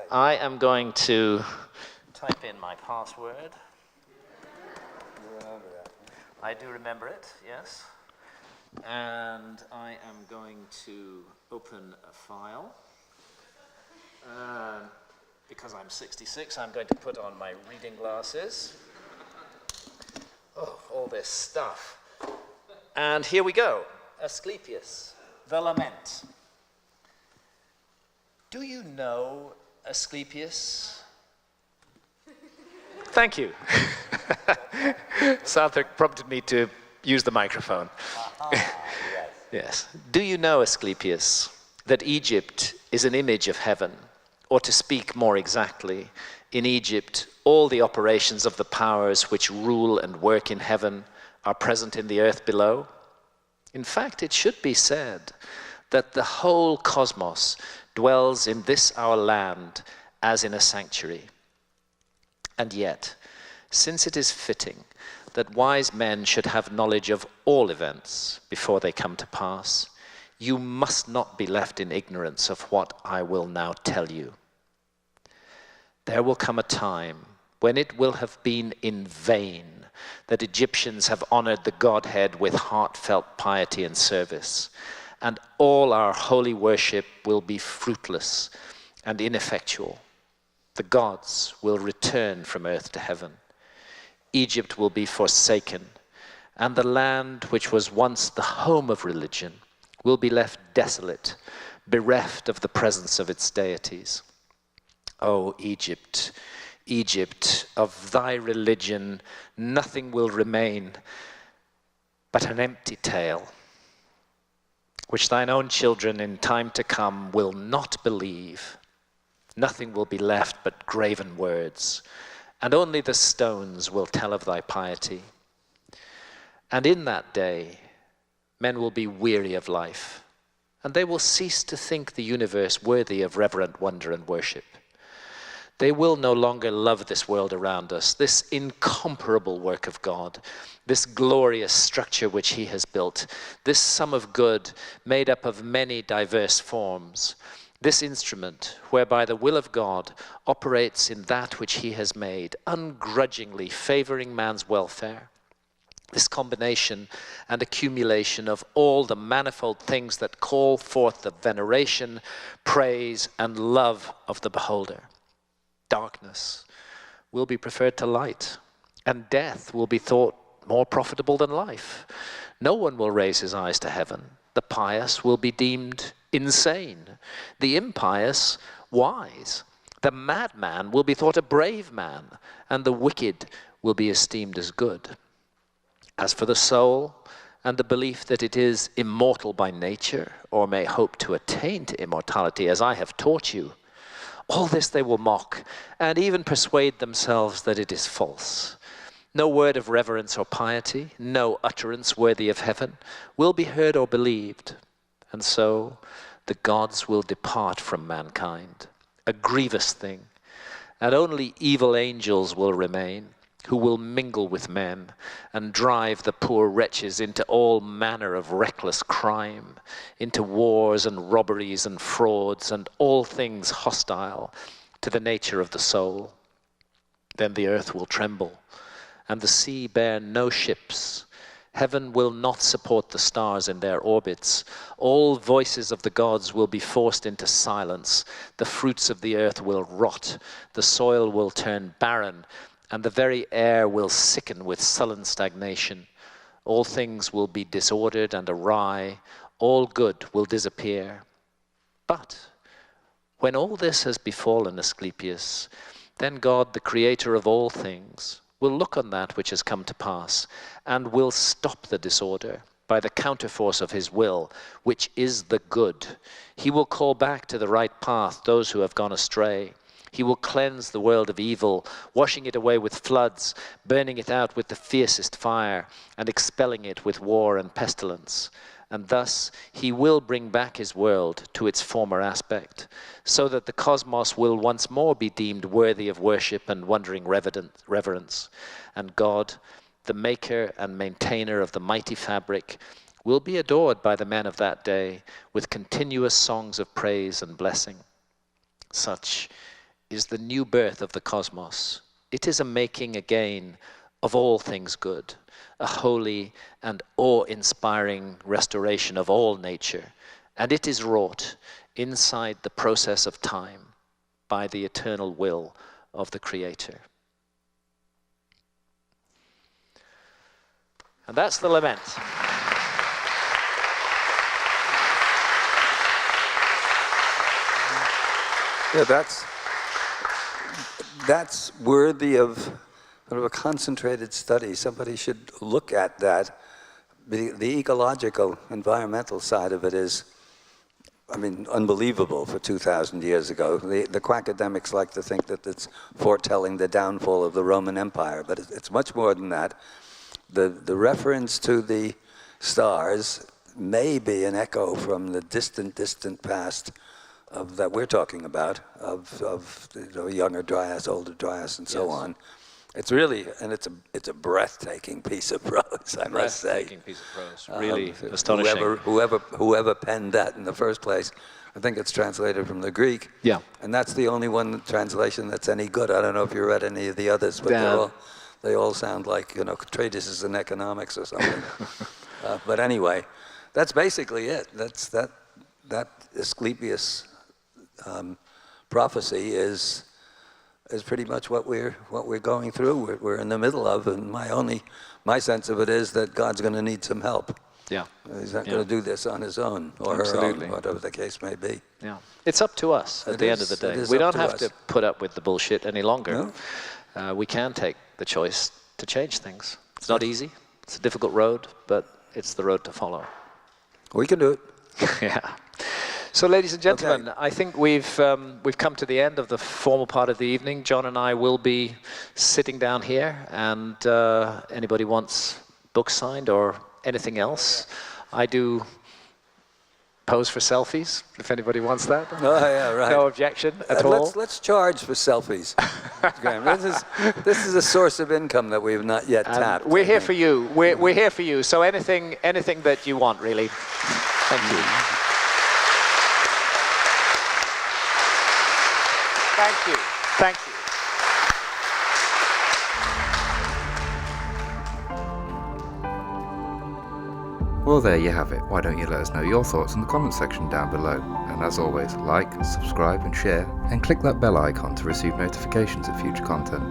I am going to type in my password. You remember that? I do remember it, yes. And I am going to open a file. Because I'm 66, I'm going to put on my reading glasses. Oh, all this stuff. And here we go. Asclepius, the Lament. Do you know Asclepius? Thank you. Southwark prompted me to use the microphone. Yes. Do you know, Asclepius, that Egypt is an image of heaven? Or to speak more exactly, in Egypt, all the operations of the powers which rule and work in heaven are present in the earth below. In fact, it should be said that the whole cosmos dwells in this our land as in a sanctuary. And yet, since it is fitting that wise men should have knowledge of all events before they come to pass, you must not be left in ignorance of what I will now tell you. There will come a time when it will have been in vain that Egyptians have honored the Godhead with heartfelt piety and service, and all our holy worship will be fruitless and ineffectual. The gods will return from earth to heaven. Egypt will be forsaken, and the land which was once the home of religion will be left desolate, bereft of the presence of its deities. O Egypt, Egypt, of thy religion nothing will remain but an empty tale, which thine own children in time to come will not believe. Nothing will be left but graven words, and only the stones will tell of thy piety. And in that day, men will be weary of life, and they will cease to think the universe worthy of reverent wonder and worship. They will no longer love this world around us, this incomparable work of God, this glorious structure which he has built, this sum of good made up of many diverse forms, this instrument whereby the will of God operates in that which he has made, ungrudgingly favoring man's welfare. This combination and accumulation of all the manifold things that call forth the veneration, praise, and love of the beholder. Darkness will be preferred to light, and death will be thought more profitable than life. No one will raise his eyes to heaven. The pious will be deemed insane, the impious wise. The madman will be thought a brave man, and the wicked will be esteemed as good. As for the soul, and the belief that it is immortal by nature, or may hope to attain to immortality, as I have taught you, all this they will mock, and even persuade themselves that it is false. No word of reverence or piety, no utterance worthy of heaven, will be heard or believed, and so the gods will depart from mankind, a grievous thing, and only evil angels will remain, who will mingle with men and drive the poor wretches into all manner of reckless crime, into wars and robberies and frauds and all things hostile to the nature of the soul. Then the earth will tremble, and the sea bear no ships. Heaven will not support the stars in their orbits. All voices of the gods will be forced into silence. The fruits of the earth will rot. The soil will turn barren, and the very air will sicken with sullen stagnation. All things will be disordered and awry. All good will disappear. But when all this has befallen Asclepius, then God, the creator of all things, will look on that which has come to pass, and will stop the disorder by the counterforce of his will, which is the good. He will call back to the right path those who have gone astray. He will cleanse the world of evil, washing it away with floods, burning it out with the fiercest fire, and expelling it with war and pestilence. And thus he will bring back his world to its former aspect, so that the cosmos will once more be deemed worthy of worship and wondering reverence. And God, the maker and maintainer of the mighty fabric, will be adored by the men of that day with continuous songs of praise and blessing. Such is the new birth of the cosmos. It is a making again of all things good, a holy and awe-inspiring restoration of all nature, and it is wrought inside the process of time by the eternal will of the Creator. And that's the lament. Yeah, that's worthy of sort of a concentrated study. Somebody should look at that. The ecological, environmental side of it is, I mean, unbelievable for 2,000 years ago. The quackademics like to think that it's foretelling the downfall of the Roman Empire, but it's much more than that. The reference to the stars may be an echo from the distant past that we're talking about, of younger Dryas, older Dryas, and so on. It's really, and it's a breathtaking piece of prose, I must say. Breathtaking piece of prose, really astonishing. Whoever penned that in the first place, I think it's translated from the Greek. Yeah. And that's the only one translation that's any good. I don't know if you read any of the others, but they all sound like, treatises in economics or something. But anyway, that's basically it. That Asclepius prophecy is pretty much what we're going through. We're in the middle of, and my sense of it is that God's going to need some help. Yeah. He's not going to do this on his own or her own, whatever the case may be. Yeah. It's up to us at the end of the day. We don't have to put up with the bullshit any longer. No? We can take the choice to change things. It's not easy. It's a difficult road, but it's the road to follow. We can do it. Yeah. So, ladies and gentlemen, I think we've come to the end of the formal part of the evening. John and I will be sitting down here, and anybody wants books signed or anything else, I do pose for selfies, if anybody wants that. Oh, yeah, right. No objection at all. Let's charge for selfies, Graham. This is a source of income that we have not yet tapped. We're here for you. We're here for you. So anything that you want, really. Thank you. Thank you. Thank you. Well, there you have it. Why don't you let us know your thoughts in the comment section down below? And as always, like, subscribe and share, and click that bell icon to receive notifications of future content.